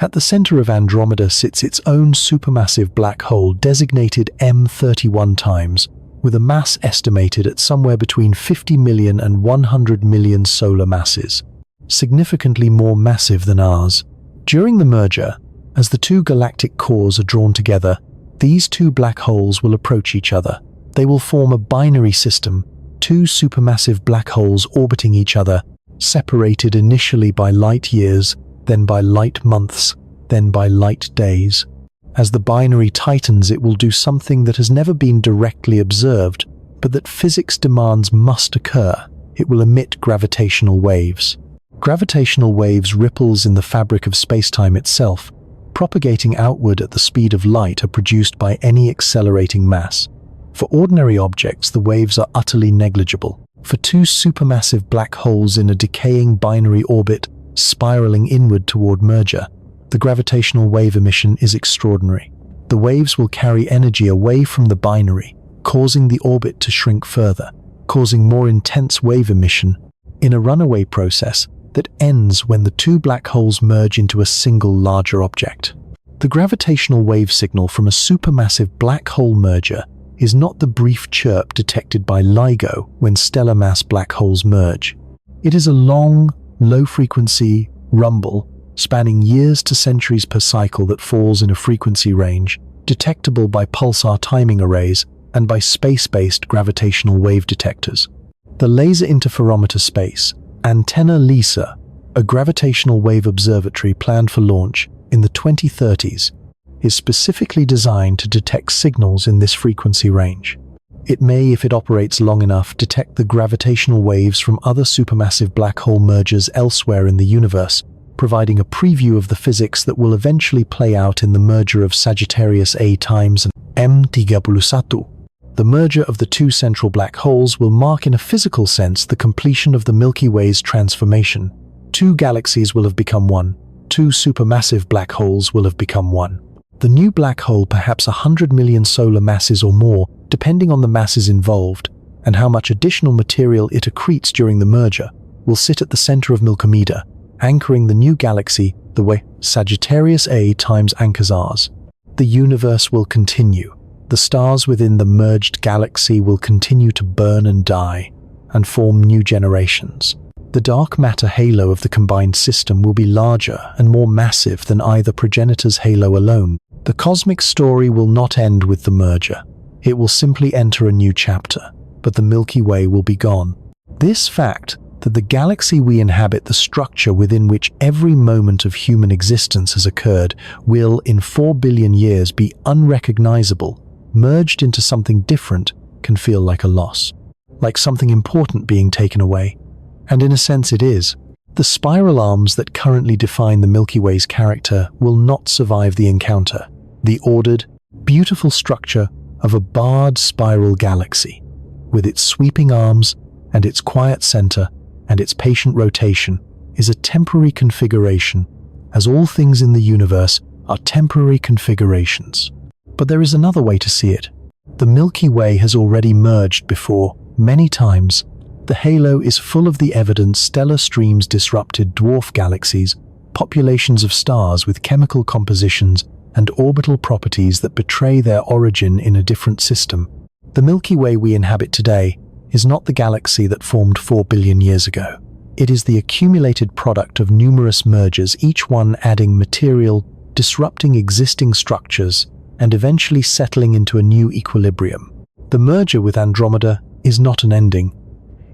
At the center of Andromeda sits its own supermassive black hole designated M31 times, with a mass estimated at somewhere between 50 million and 100 million solar masses, significantly more massive than ours. During the merger, as the 2 galactic cores are drawn together, these 2 black holes will approach each other. They will form a binary system, 2 supermassive black holes orbiting each other, separated initially by light years, then by light months, then by light days. As the binary tightens, it will do something that has never been directly observed, but that physics demands must occur. It will emit gravitational waves. Gravitational waves, ripples in the fabric of space-time itself, propagating outward at the speed of light, are produced by any accelerating mass. For ordinary objects, the waves are utterly negligible. For two supermassive black holes in a decaying binary orbit spiraling inward toward merger, the gravitational wave emission is extraordinary. The waves will carry energy away from the binary, causing the orbit to shrink further, causing more intense wave emission in a runaway process that ends when the two black holes merge into a single larger object. The gravitational wave signal from a supermassive black hole merger is not the brief chirp detected by LIGO when stellar mass black holes merge. It is a long, low-frequency rumble spanning years to centuries per cycle that falls in a frequency range detectable by pulsar timing arrays and by space-based gravitational wave detectors. The Laser Interferometer Space Antenna LISA, a gravitational wave observatory planned for launch in the 2030s, is specifically designed to detect signals in this frequency range. It may, if it operates long enough, detect the gravitational waves from other supermassive black hole mergers elsewhere in the universe, providing a preview of the physics that will eventually play out in the merger of Sagittarius A times and M31. The merger of the two central black holes will mark in a physical sense the completion of the Milky Way's transformation. Two galaxies will have become one. Two supermassive black holes will have become one. The new black hole, perhaps 100 million solar masses or more, depending on the masses involved and how much additional material it accretes during the merger, will sit at the center of Milky Way, anchoring the new galaxy the way Sagittarius A times anchors ours. The universe will continue. The stars within the merged galaxy will continue to burn and die and form new generations. The dark matter halo of the combined system will be larger and more massive than either progenitor's halo alone. The cosmic story will not end with the merger. It will simply enter a new chapter, but the Milky Way will be gone. This fact that the galaxy we inhabit, the structure within which every moment of human existence has occurred, will in 4 billion years be unrecognizable, merged into something different, can feel like a loss, like something important being taken away. And in a sense it is. The spiral arms that currently define the Milky Way's character will not survive the encounter. The ordered, beautiful structure of a barred spiral galaxy, with its sweeping arms and its quiet center and its patient rotation, is a temporary configuration, as all things in the universe are temporary configurations. But there is another way to see it. The Milky Way has already merged before, many times. The halo is full of the evidence stellar streams disrupted dwarf galaxies, populations of stars with chemical compositions and orbital properties that betray their origin in a different system. The Milky Way we inhabit today is not the galaxy that formed 4 billion years ago. It is the accumulated product of numerous mergers, each one adding material, disrupting existing structures, and eventually settling into a new equilibrium. The merger with Andromeda is not an ending.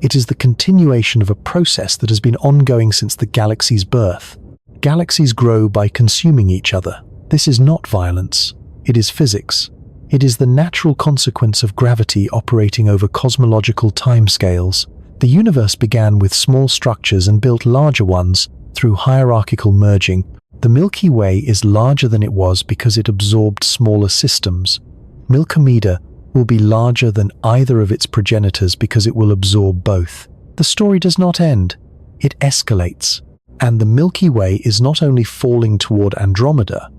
It is the continuation of a process that has been ongoing since the galaxy's birth. Galaxies grow by consuming each other. This is not violence. It is physics. It is the natural consequence of gravity operating over cosmological timescales. The universe began with small structures and built larger ones through hierarchical merging. The Milky Way is larger than it was because it absorbed smaller systems. Milky Way will be larger than either of its progenitors because it will absorb both. The story does not end. It escalates. And the Milky Way is not only falling toward Andromeda,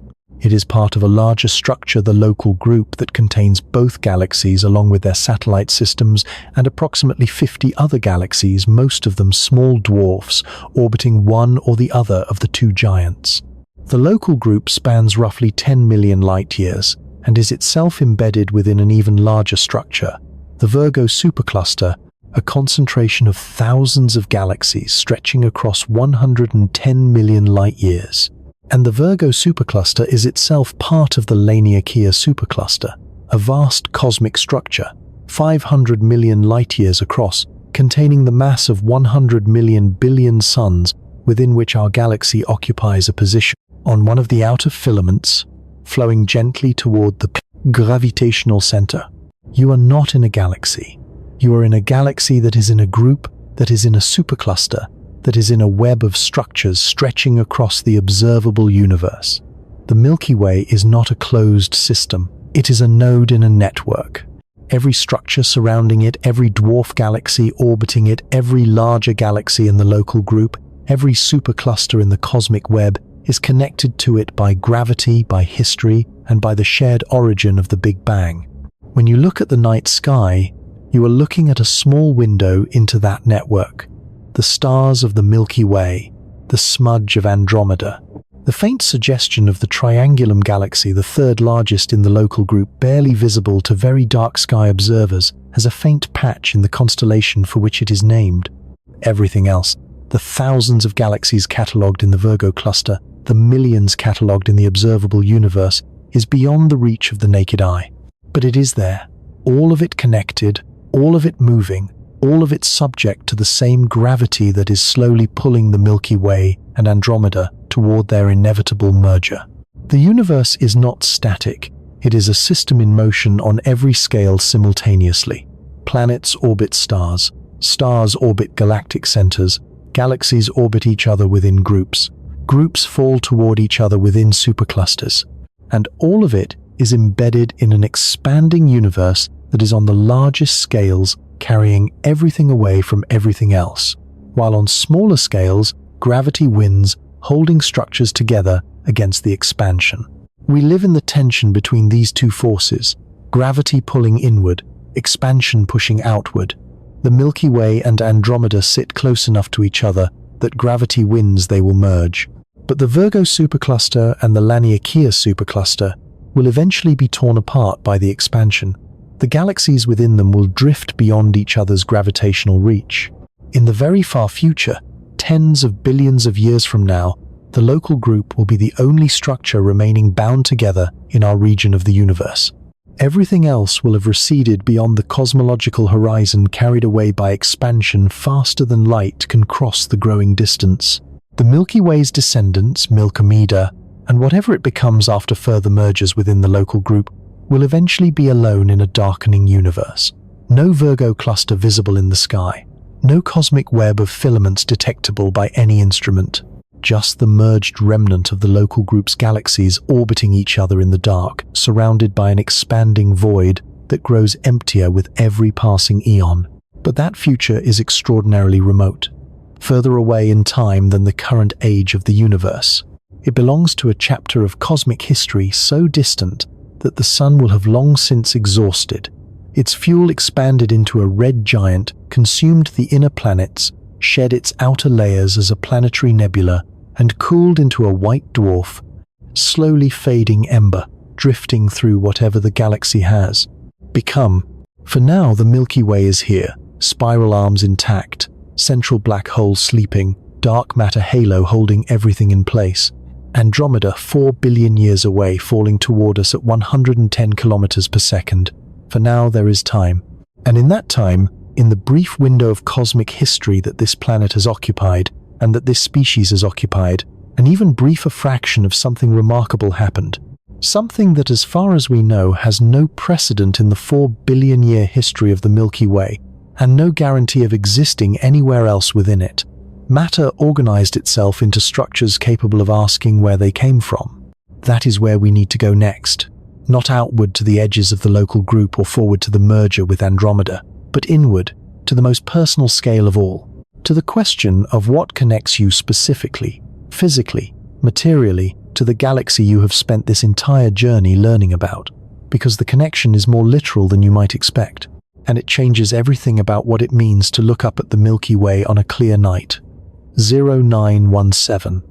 it is part of a larger structure, the local group, that contains both galaxies along with their satellite systems and approximately 50 other galaxies, most of them small dwarfs, orbiting one or the other of the two giants. The local group spans roughly 10 million light-years and is itself embedded within an even larger structure, the Virgo supercluster, a concentration of thousands of galaxies stretching across 110 million light-years. And the Virgo supercluster is itself part of the Laniakea supercluster, a vast cosmic structure, 500 million light-years across, containing the mass of 100 million billion suns, within which our galaxy occupies a position on one of the outer filaments, flowing gently toward the gravitational center. You are not in a galaxy. You are in a galaxy that is in a group, that is in a supercluster, that is in a web of structures stretching across the observable universe. The Milky Way is not a closed system. It is a node in a network. Every structure surrounding it, every dwarf galaxy orbiting it, every larger galaxy in the local group, every supercluster in the cosmic web is connected to it by gravity, by history, and by the shared origin of the Big Bang. When you look at the night sky, you are looking at a small window into that network. The stars of the Milky Way, the smudge of Andromeda, the faint suggestion of the Triangulum galaxy, the third largest in the local group, barely visible to very dark sky observers, has a faint patch in the constellation for which it is named. Everything else, the thousands of galaxies catalogued in the Virgo cluster, the millions catalogued in the observable universe, is beyond the reach of the naked eye. But it is there, all of it connected, all of it moving, all of it subject to the same gravity that is slowly pulling the Milky Way and Andromeda toward their inevitable merger. The universe is not static, it is a system in motion on every scale simultaneously. Planets orbit stars, stars orbit galactic centers, galaxies orbit each other within groups, groups fall toward each other within superclusters, and all of it is embedded in an expanding universe that is on the largest scales, carrying everything away from everything else, while on smaller scales, gravity wins, holding structures together against the expansion. We live in the tension between these two forces, gravity pulling inward, expansion pushing outward. The Milky Way and Andromeda sit close enough to each other that gravity wins, they will merge. But the Virgo supercluster and the Laniakea supercluster will eventually be torn apart by the expansion. The galaxies within them will drift beyond each other's gravitational reach. In the very far future, tens of billions of years from now, the local group will be the only structure remaining bound together in our region of the universe. Everything else will have receded beyond the cosmological horizon, carried away by expansion faster than light can cross the growing distance. The Milky Way's descendants, Milkomeda, and whatever it becomes after further mergers within the local group, will eventually be alone in a darkening universe. No Virgo cluster visible in the sky, no cosmic web of filaments detectable by any instrument, just the merged remnant of the local group's galaxies orbiting each other in the dark, surrounded by an expanding void that grows emptier with every passing eon. But that future is extraordinarily remote, further away in time than the current age of the universe. It belongs to a chapter of cosmic history so distant that the sun will have long since exhausted. Its fuel expanded into a red giant, consumed the inner planets, shed its outer layers as a planetary nebula, and cooled into a white dwarf, slowly fading ember, drifting through whatever the galaxy has become. For now, the Milky Way is here, spiral arms intact, central black hole sleeping, dark matter halo holding everything in place. Andromeda 4 billion years away, falling toward us at 110 kilometers per second. For now, there is time. And in that time, in the brief window of cosmic history that this planet has occupied, and that this species has occupied, an even briefer fraction of something remarkable happened. Something that, as far as we know, has no precedent in the 4 billion year history of the Milky Way, and no guarantee of existing anywhere else within it. Matter organized itself into structures capable of asking where they came from. That is where we need to go next. Not outward to the edges of the local group or forward to the merger with Andromeda, but inward, to the most personal scale of all. To the question of what connects you specifically, physically, materially, to the galaxy you have spent this entire journey learning about. Because the connection is more literal than you might expect, and it changes everything about what it means to look up at the Milky Way on a clear night. 0917.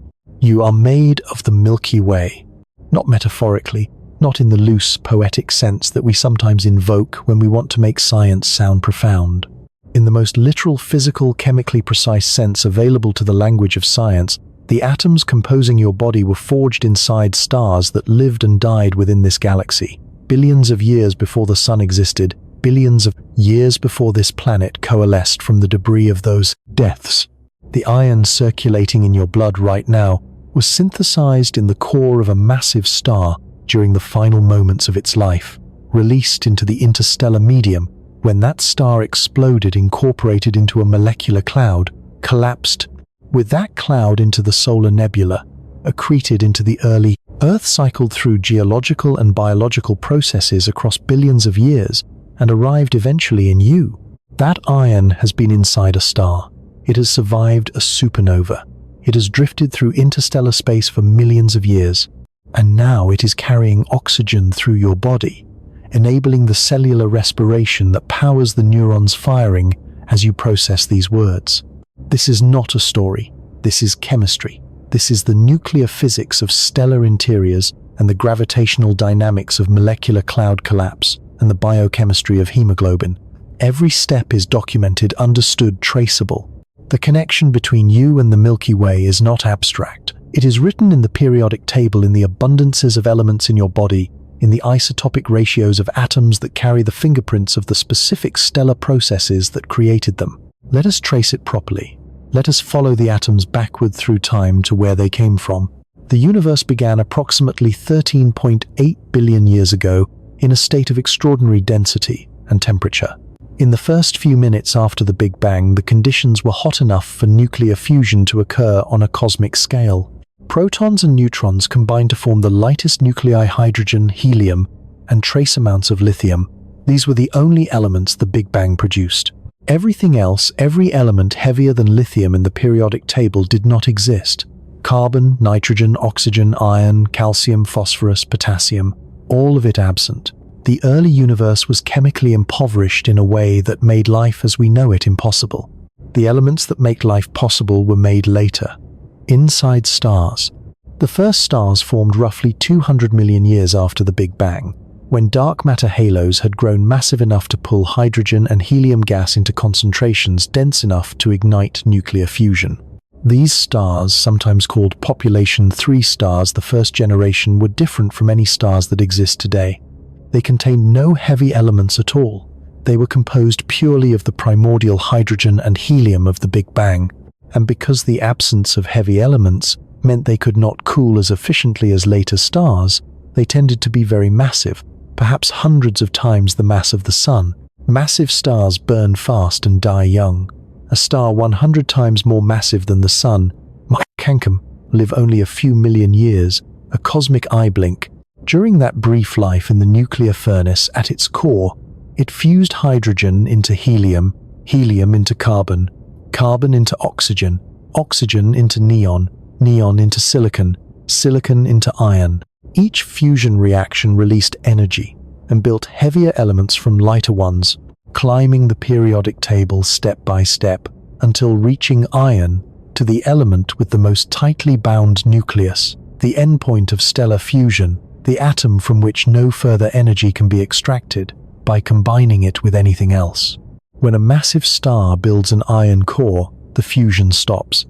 You are made of the Milky Way. Not metaphorically, not in the loose, poetic sense that we sometimes invoke when we want to make science sound profound. In the most literal, physical, chemically precise sense available to the language of science, the atoms composing your body were forged inside stars that lived and died within this galaxy. Billions of years before the sun existed, billions of years before this planet coalesced from the debris of those deaths. The iron circulating in your blood right now was synthesized in the core of a massive star during the final moments of its life, released into the interstellar medium when that star exploded, incorporated into a molecular cloud, collapsed with that cloud into the solar nebula, accreted into the early Earth, cycled through geological and biological processes across billions of years, and arrived eventually in you. That iron has been inside a star. It has survived a supernova. It has drifted through interstellar space for millions of years, and now it is carrying oxygen through your body, enabling the cellular respiration that powers the neurons firing as you process these words. This is not a story. This is chemistry. This is the nuclear physics of stellar interiors and the gravitational dynamics of molecular cloud collapse and the biochemistry of hemoglobin. Every step is documented, understood, traceable. The connection between you and the Milky Way is not abstract. It is written in the periodic table, in the abundances of elements in your body, in the isotopic ratios of atoms that carry the fingerprints of the specific stellar processes that created them. Let us trace it properly. Let us follow the atoms backward through time to where they came from. The universe began approximately 13.8 billion years ago in a state of extraordinary density and temperature. In the first few minutes after the Big Bang, the conditions were hot enough for nuclear fusion to occur on a cosmic scale. Protons and neutrons combined to form the lightest nuclei: hydrogen, helium, and trace amounts of lithium. These were the only elements the Big Bang produced. Everything else, every element heavier than lithium in the periodic table, did not exist. Carbon, nitrogen, oxygen, iron, calcium, phosphorus, potassium, all of it absent. The early universe was chemically impoverished in a way that made life as we know it impossible. The elements that make life possible were made later, inside stars. The first stars formed roughly 200 million years after the Big Bang, when dark matter halos had grown massive enough to pull hydrogen and helium gas into concentrations dense enough to ignite nuclear fusion. These stars, sometimes called population 3 stars, the first generation, were different from any stars that exist today. They contained no heavy elements at all. They were composed purely of the primordial hydrogen and helium of the Big Bang, and because the absence of heavy elements meant they could not cool as efficiently as later stars, they tended to be very massive, perhaps hundreds of times the mass of the Sun. Massive stars burn fast and die young. A star 100 times more massive than the Sun, Cancum, live only a few million years, a cosmic eye blink. During that brief life in the nuclear furnace, at its core, it fused hydrogen into helium, helium into carbon, carbon into oxygen, oxygen into neon, neon into silicon, silicon into iron. Each fusion reaction released energy and built heavier elements from lighter ones, climbing the periodic table step by step until reaching iron, to the element with the most tightly bound nucleus, the endpoint of stellar fusion, the atom from which no further energy can be extracted by combining it with anything else. When a massive star builds an iron core, the fusion stops.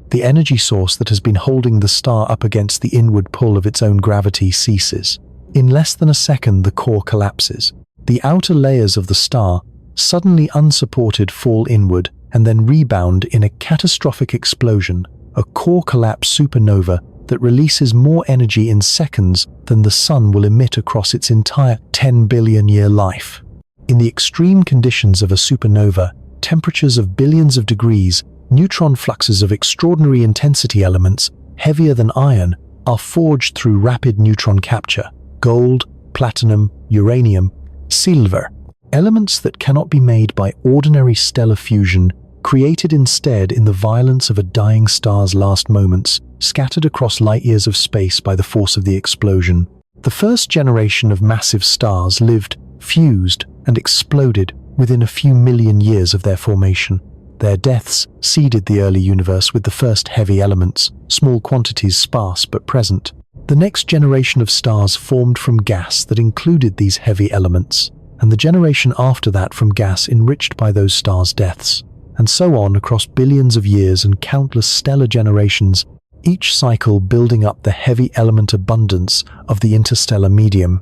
The energy source that has been holding the star up against the inward pull of its own gravity ceases. In less than a second, the core collapses. The outer layers of the star, suddenly unsupported, fall inward and then rebound in a catastrophic explosion, a core collapse supernova that releases more energy in seconds than the Sun will emit across its entire 10 billion year life. In the extreme conditions of a supernova, temperatures of billions of degrees, neutron fluxes of extraordinary intensity, elements heavier than iron are forged through rapid neutron capture: gold, platinum, uranium, silver. Elements that cannot be made by ordinary stellar fusion, created instead in the violence of a dying star's last moments, scattered across light years of space by the force of the explosion. The first generation of massive stars lived, fused, and exploded within a few million years of their formation. Their deaths seeded the early universe with the first heavy elements, small quantities sparse but present. The next generation of stars formed from gas that included these heavy elements, and the generation after that from gas enriched by those stars' deaths, and so on across billions of years and countless stellar generations, each cycle building up the heavy element abundance of the interstellar medium,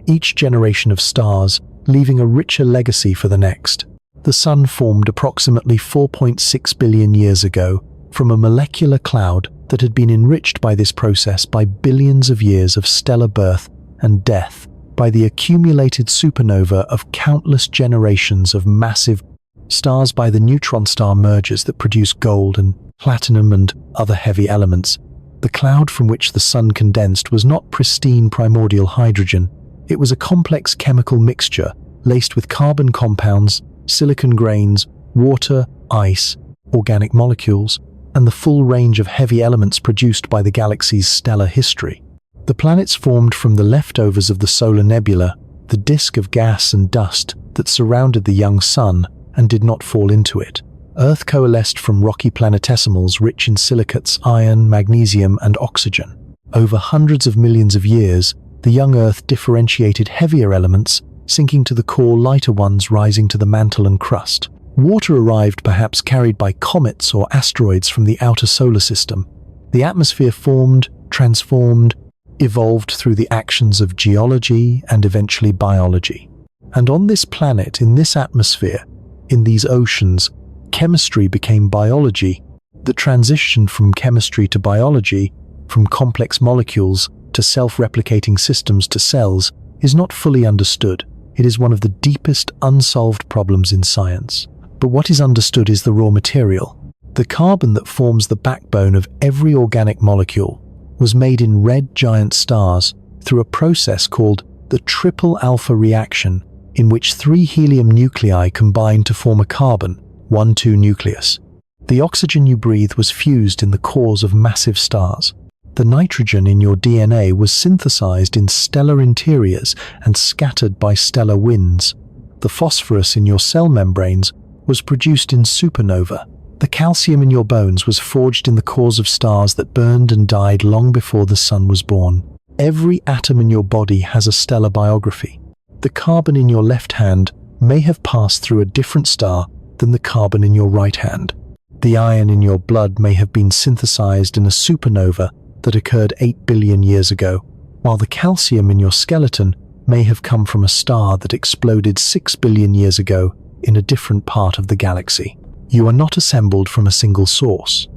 each generation of stars leaving a richer legacy for the next. The Sun formed approximately 4.6 billion years ago from a molecular cloud that had been enriched by this process by billions of years of stellar birth and death, by the accumulated supernova of countless generations of massive stars, by the neutron star mergers that produce gold and platinum and other heavy elements. The cloud from which the Sun condensed was not pristine primordial hydrogen. It was a complex chemical mixture laced with carbon compounds, silicon grains, water, ice, organic molecules, and the full range of heavy elements produced by the galaxy's stellar history. The planets formed from the leftovers of the solar nebula, the disk of gas and dust that surrounded the young sun and did not fall into it. Earth coalesced from rocky planetesimals rich in silicates, iron, magnesium, and oxygen. Over hundreds of millions of years, the young Earth differentiated heavier elements, sinking to the core, lighter ones rising to the mantle and crust. Water arrived, perhaps carried by comets or asteroids from the outer solar system. The atmosphere formed, transformed, evolved through the actions of geology and eventually biology. And on this planet, in this atmosphere, in these oceans, chemistry became biology. The transition from chemistry to biology, from complex molecules to self-replicating systems to cells, is not fully understood. It is one of the deepest unsolved problems in science. But what is understood is the raw material. The carbon that forms the backbone of every organic molecule was made in red giant stars through a process called the triple alpha reaction, in which 3 helium nuclei combined to form a carbon 1,2 nucleus. The oxygen you breathe was fused in the cores of massive stars. The nitrogen in your DNA was synthesized in stellar interiors and scattered by stellar winds. The phosphorus in your cell membranes was produced in supernova. The calcium in your bones was forged in the cores of stars that burned and died long before the sun was born. Every atom in your body has a stellar biography. The carbon in your left hand may have passed through a different star than the carbon in your right hand. The iron in your blood may have been synthesized in a supernova that occurred 8 billion years ago, while the calcium in your skeleton may have come from a star that exploded 6 billion years ago in a different part of the galaxy. You are not assembled from a single source.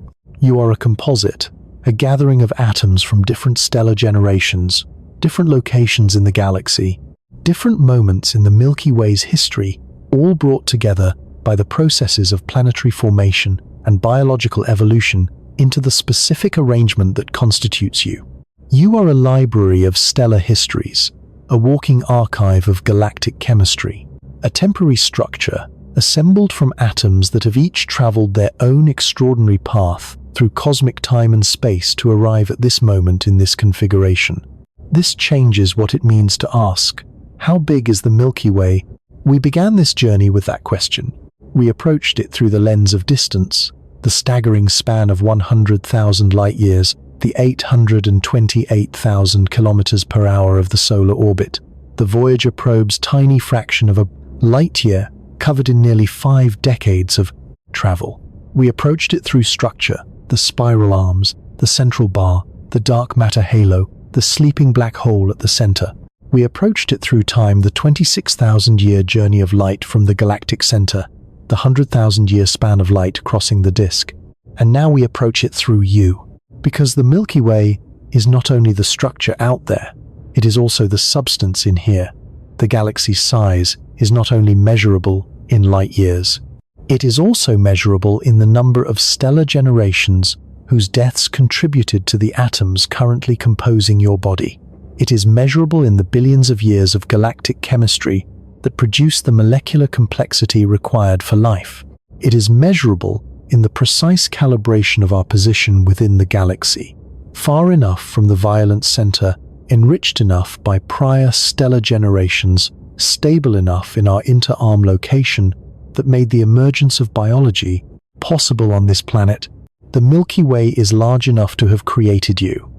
You are a composite, a gathering of atoms from different stellar generations, different locations in the galaxy, different moments in the Milky Way's history, all brought together by the processes of planetary formation and biological evolution into the specific arrangement that constitutes you. You are a library of stellar histories, a walking archive of galactic chemistry, a temporary structure assembled from atoms that have each traveled their own extraordinary path through cosmic time and space to arrive at this moment in this configuration. This changes what it means to ask, how big is the Milky Way? We began this journey with that question. We approached it through the lens of distance, the staggering span of 100,000 light-years, the 828,000 kilometers per hour of the solar orbit. The Voyager probe's tiny fraction of a light-year covered in nearly 5 decades of travel. We approached it through structure, the spiral arms, the central bar, the dark matter halo, the sleeping black hole at the center. We approached it through time, the 26,000-year journey of light from the galactic center, the 100,000-year span of light crossing the disk. And now we approach it through you. Because the Milky Way is not only the structure out there, it is also the substance in here. The galaxy's size is not only measurable in light years, it is also measurable in the number of stellar generations whose deaths contributed to the atoms currently composing your body. It is measurable in the billions of years of galactic chemistry that produce the molecular complexity required for life. It is measurable in the precise calibration of our position within the galaxy, far enough from the violent center, enriched enough by prior stellar generations, stable enough in our inter-arm location that made the emergence of biology possible on this planet. The Milky Way is large enough to have created you.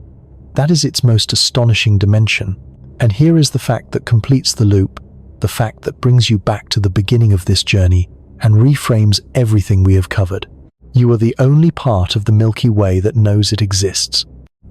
That is its most astonishing dimension. And here is the fact that completes the loop, the fact that brings you back to the beginning of this journey and reframes everything we have covered. You are the only part of the Milky Way that knows it exists.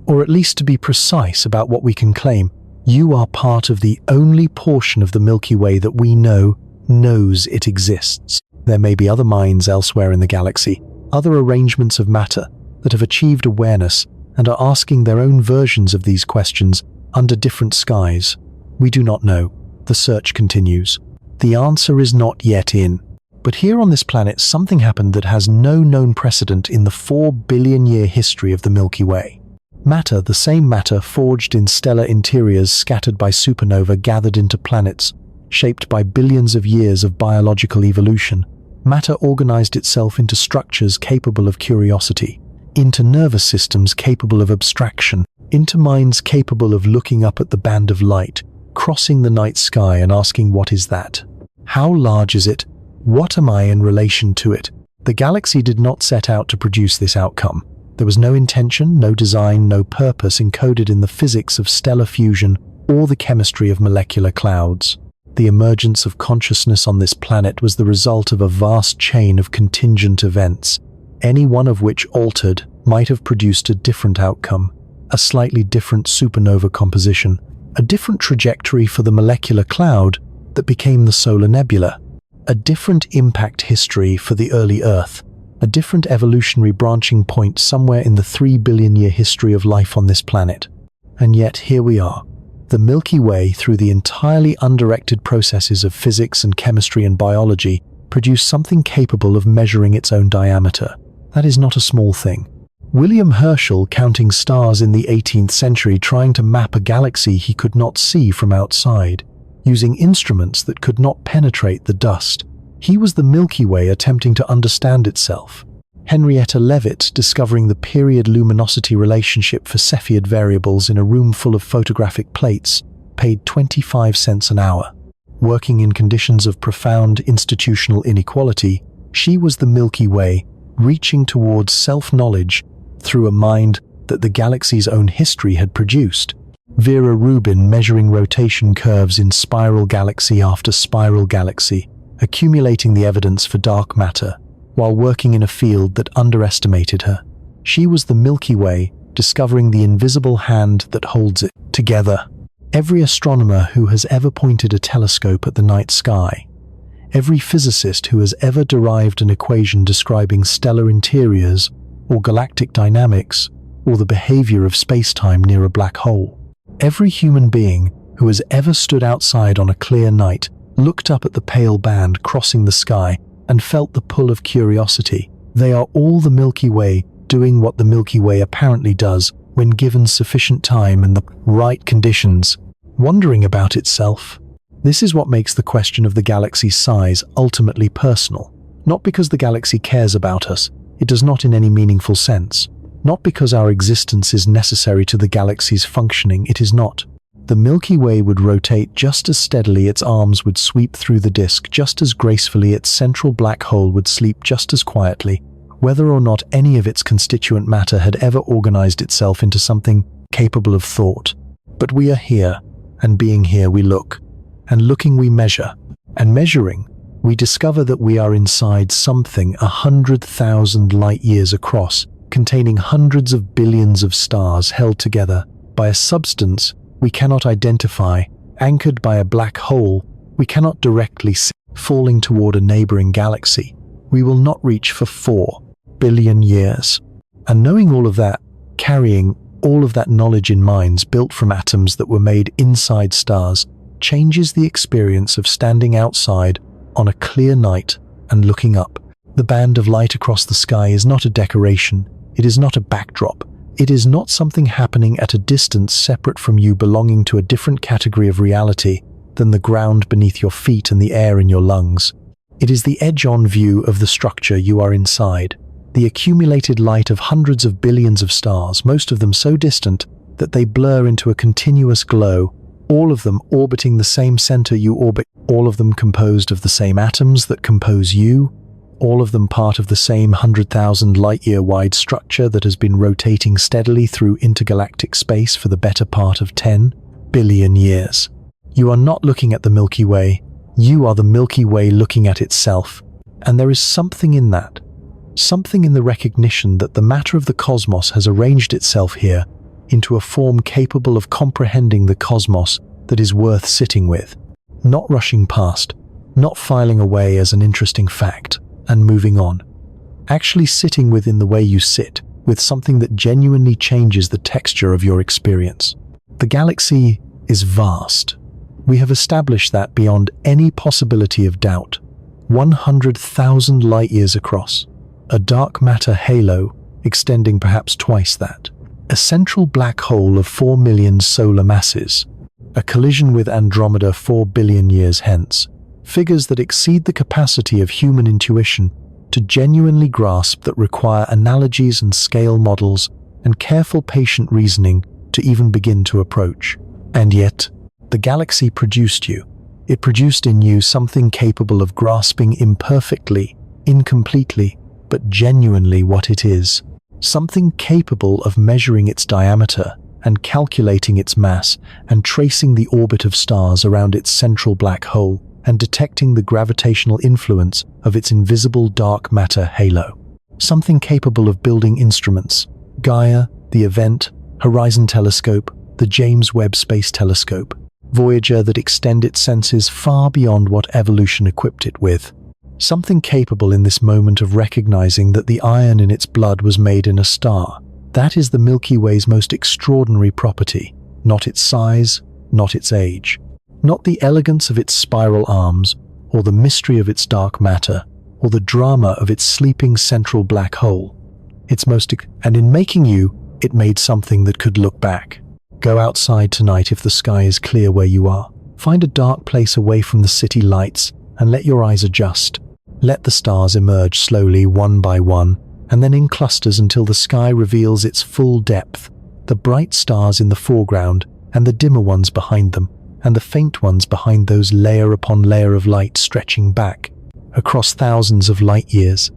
Or at least, to be precise about what we can claim, you are part of the only portion of the Milky Way that we know knows it exists. There may be other minds elsewhere in the galaxy, other arrangements of matter that have achieved awareness and are asking their own versions of these questions under different skies. We do not know. The search continues. The answer is not yet in. But here on this planet, something happened that has no known precedent in the 4 billion-year history of the Milky Way. Matter, the same matter forged in stellar interiors scattered by supernova, gathered into planets, Shaped by billions of years of biological evolution, matter organized itself into structures capable of curiosity, into nervous systems capable of abstraction, into minds capable of looking up at the band of light, crossing the night sky and asking, what is that? How large is it? What am I in relation to it? The galaxy did not set out to produce this outcome. There was no intention, no design, no purpose encoded in the physics of stellar fusion or the chemistry of molecular clouds. The emergence of consciousness on this planet was the result of a vast chain of contingent events, any one of which altered might have produced a different outcome, a slightly different supernova composition, a different trajectory for the molecular cloud that became the solar nebula, a different impact history for the early Earth, a different evolutionary branching point somewhere in the 3 billion year history of life on this planet. And yet here we are. The Milky Way, through the entirely undirected processes of physics and chemistry and biology, produced something capable of measuring its own diameter. That is not a small thing. William Herschel, counting stars in the 18th century, trying to map a galaxy he could not see from outside, using instruments that could not penetrate the dust. He was the Milky Way attempting to understand itself. Henrietta Leavitt, discovering the period luminosity relationship for Cepheid variables in a room full of photographic plates, paid 25 cents an hour. Working in conditions of profound institutional inequality, she was the Milky Way, reaching towards self-knowledge through a mind that the galaxy's own history had produced. Vera Rubin, measuring rotation curves in spiral galaxy after spiral galaxy, accumulating the evidence for dark matter, while working in a field that underestimated her. She was the Milky Way, discovering the invisible hand that holds it together. Every astronomer who has ever pointed a telescope at the night sky, every physicist who has ever derived an equation describing stellar interiors or galactic dynamics or the behavior of space-time near a black hole, every human being who has ever stood outside on a clear night, looked up at the pale band crossing the sky and felt the pull of curiosity. They are all the Milky Way, doing what the Milky Way apparently does when given sufficient time and the right conditions, wondering about itself. This is what makes the question of the galaxy's size ultimately personal. Not because the galaxy cares about us, it does not in any meaningful sense. Not because our existence is necessary to the galaxy's functioning, it is not. The Milky Way would rotate just as steadily, its arms would sweep through the disk just as gracefully, its central black hole would sleep just as quietly, whether or not any of its constituent matter had ever organized itself into something capable of thought. But we are here, and being here we look, and looking we measure, and measuring we discover that we are inside something 100,000 light years across, containing hundreds of billions of stars held together by a substance we cannot identify, anchored by a black hole we cannot directly see, falling toward a neighboring galaxy we will not reach for 4 billion years. And knowing all of that, carrying all of that knowledge in minds built from atoms that were made inside stars, changes the experience of standing outside on a clear night and looking up. The band of light across the sky is not a decoration, it is not a backdrop. It is not something happening at a distance separate from you, belonging to a different category of reality than the ground beneath your feet and the air in your lungs. It is the edge-on view of the structure you are inside, the accumulated light of hundreds of billions of stars, most of them so distant that they blur into a continuous glow, all of them orbiting the same center you orbit, all of them composed of the same atoms that compose you, all of them part of the same 100,000 light-year wide structure that has been rotating steadily through intergalactic space for the better part of 10 billion years. You are not looking at the Milky Way, you are the Milky Way looking at itself, and there is something in that, something in the recognition that the matter of the cosmos has arranged itself here into a form capable of comprehending the cosmos that is worth sitting with, not rushing past, not filing away as an interesting fact, and moving on. Actually sitting within the way you sit, with something that genuinely changes the texture of your experience. The galaxy is vast. We have established that beyond any possibility of doubt. 100,000 light years across. A dark matter halo extending perhaps twice that. A central black hole of 4 million solar masses. a collision with Andromeda 4 billion years hence, figures that exceed the capacity of human intuition to genuinely grasp, that require analogies and scale models and careful patient reasoning to even begin to approach. And yet, the galaxy produced you. It produced in you something capable of grasping imperfectly, incompletely, but genuinely what it is. Something capable of measuring its diameter and calculating its mass and tracing the orbit of stars around its central black hole and detecting the gravitational influence of its invisible dark matter halo. Something capable of building instruments, Gaia, the Event, Horizon Telescope, the James Webb Space Telescope, Voyager, that extend its senses far beyond what evolution equipped it with. Something capable in this moment of recognizing that the iron in its blood was made in a star. That is the Milky Way's most extraordinary property, not its size, not its age, not the elegance of its spiral arms, or the mystery of its dark matter, or the drama of its sleeping central black hole. And in making you, it made something that could look back. Go outside tonight if the sky is clear where you are. Find a dark place away from the city lights and let your eyes adjust. Let the stars emerge slowly, one by one, and then in clusters until the sky reveals its full depth. The bright stars in the foreground and the dimmer ones behind them, and the faint ones behind those, layer upon layer of light stretching back across thousands of light years.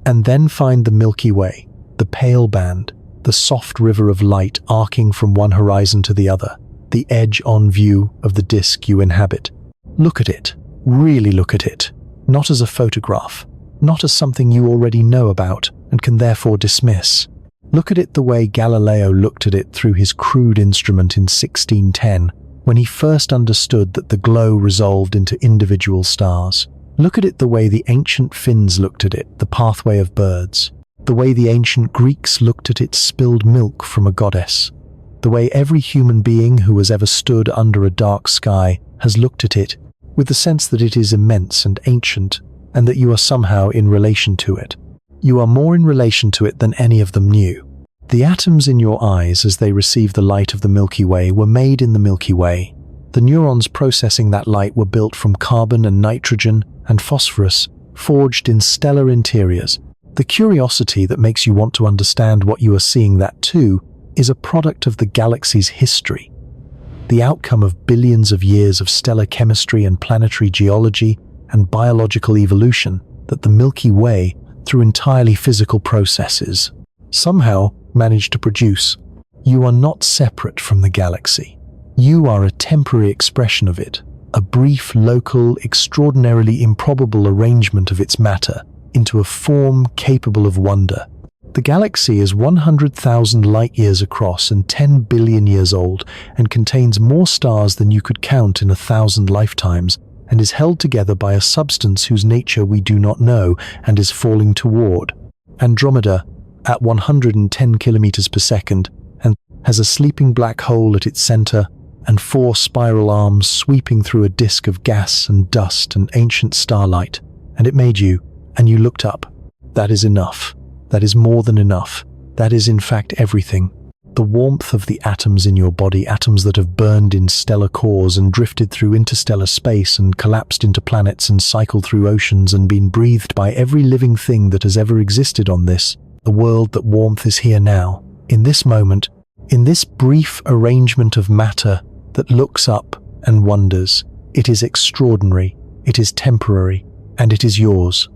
And then find the Milky Way, the pale band, the soft river of light arcing from one horizon to the other, the edge-on view of the disk you inhabit. Look at it, really look at it, not as a photograph, not as something you already know about and can therefore dismiss. Look at it the way Galileo looked at it through his crude instrument in 1610, when he first understood that the glow resolved into individual stars. Look at it the way the ancient Finns looked at it, the pathway of birds. The way the ancient Greeks looked at it, spilled milk from a goddess. The way every human being who has ever stood under a dark sky has looked at it, with the sense that it is immense and ancient, and that you are somehow in relation to it. You are more in relation to it than any of them knew. The atoms in your eyes, as they receive the light of the Milky Way, were made in the Milky Way. The neurons processing that light were built from carbon and nitrogen and phosphorus, forged in stellar interiors. The curiosity that makes you want to understand what you are seeing, that too, is a product of the galaxy's history. The outcome of billions of years of stellar chemistry and planetary geology and biological evolution that the Milky Way, through entirely physical processes, somehow managed to produce. You are not separate from the galaxy. You are a temporary expression of it, a brief, local, extraordinarily improbable arrangement of its matter into a form capable of wonder. The galaxy is 100,000 light-years across and 10 billion years old, and contains more stars than you could count in 1,000 lifetimes, and is held together by a substance whose nature we do not know and is falling toward. Andromeda, at 110 kilometers per second, and has a sleeping black hole at its center, and 4 spiral arms sweeping through a disk of gas and dust and ancient starlight. And it made you, and you looked up. That is enough. That is more than enough. That is in fact everything. The warmth of the atoms in your body, atoms that have burned in stellar cores and drifted through interstellar space and collapsed into planets and cycled through oceans and been breathed by every living thing that has ever existed on this, the world that warmth is here now, in this moment, in this brief arrangement of matter that looks up and wonders. It is extraordinary, it is temporary, and it is yours.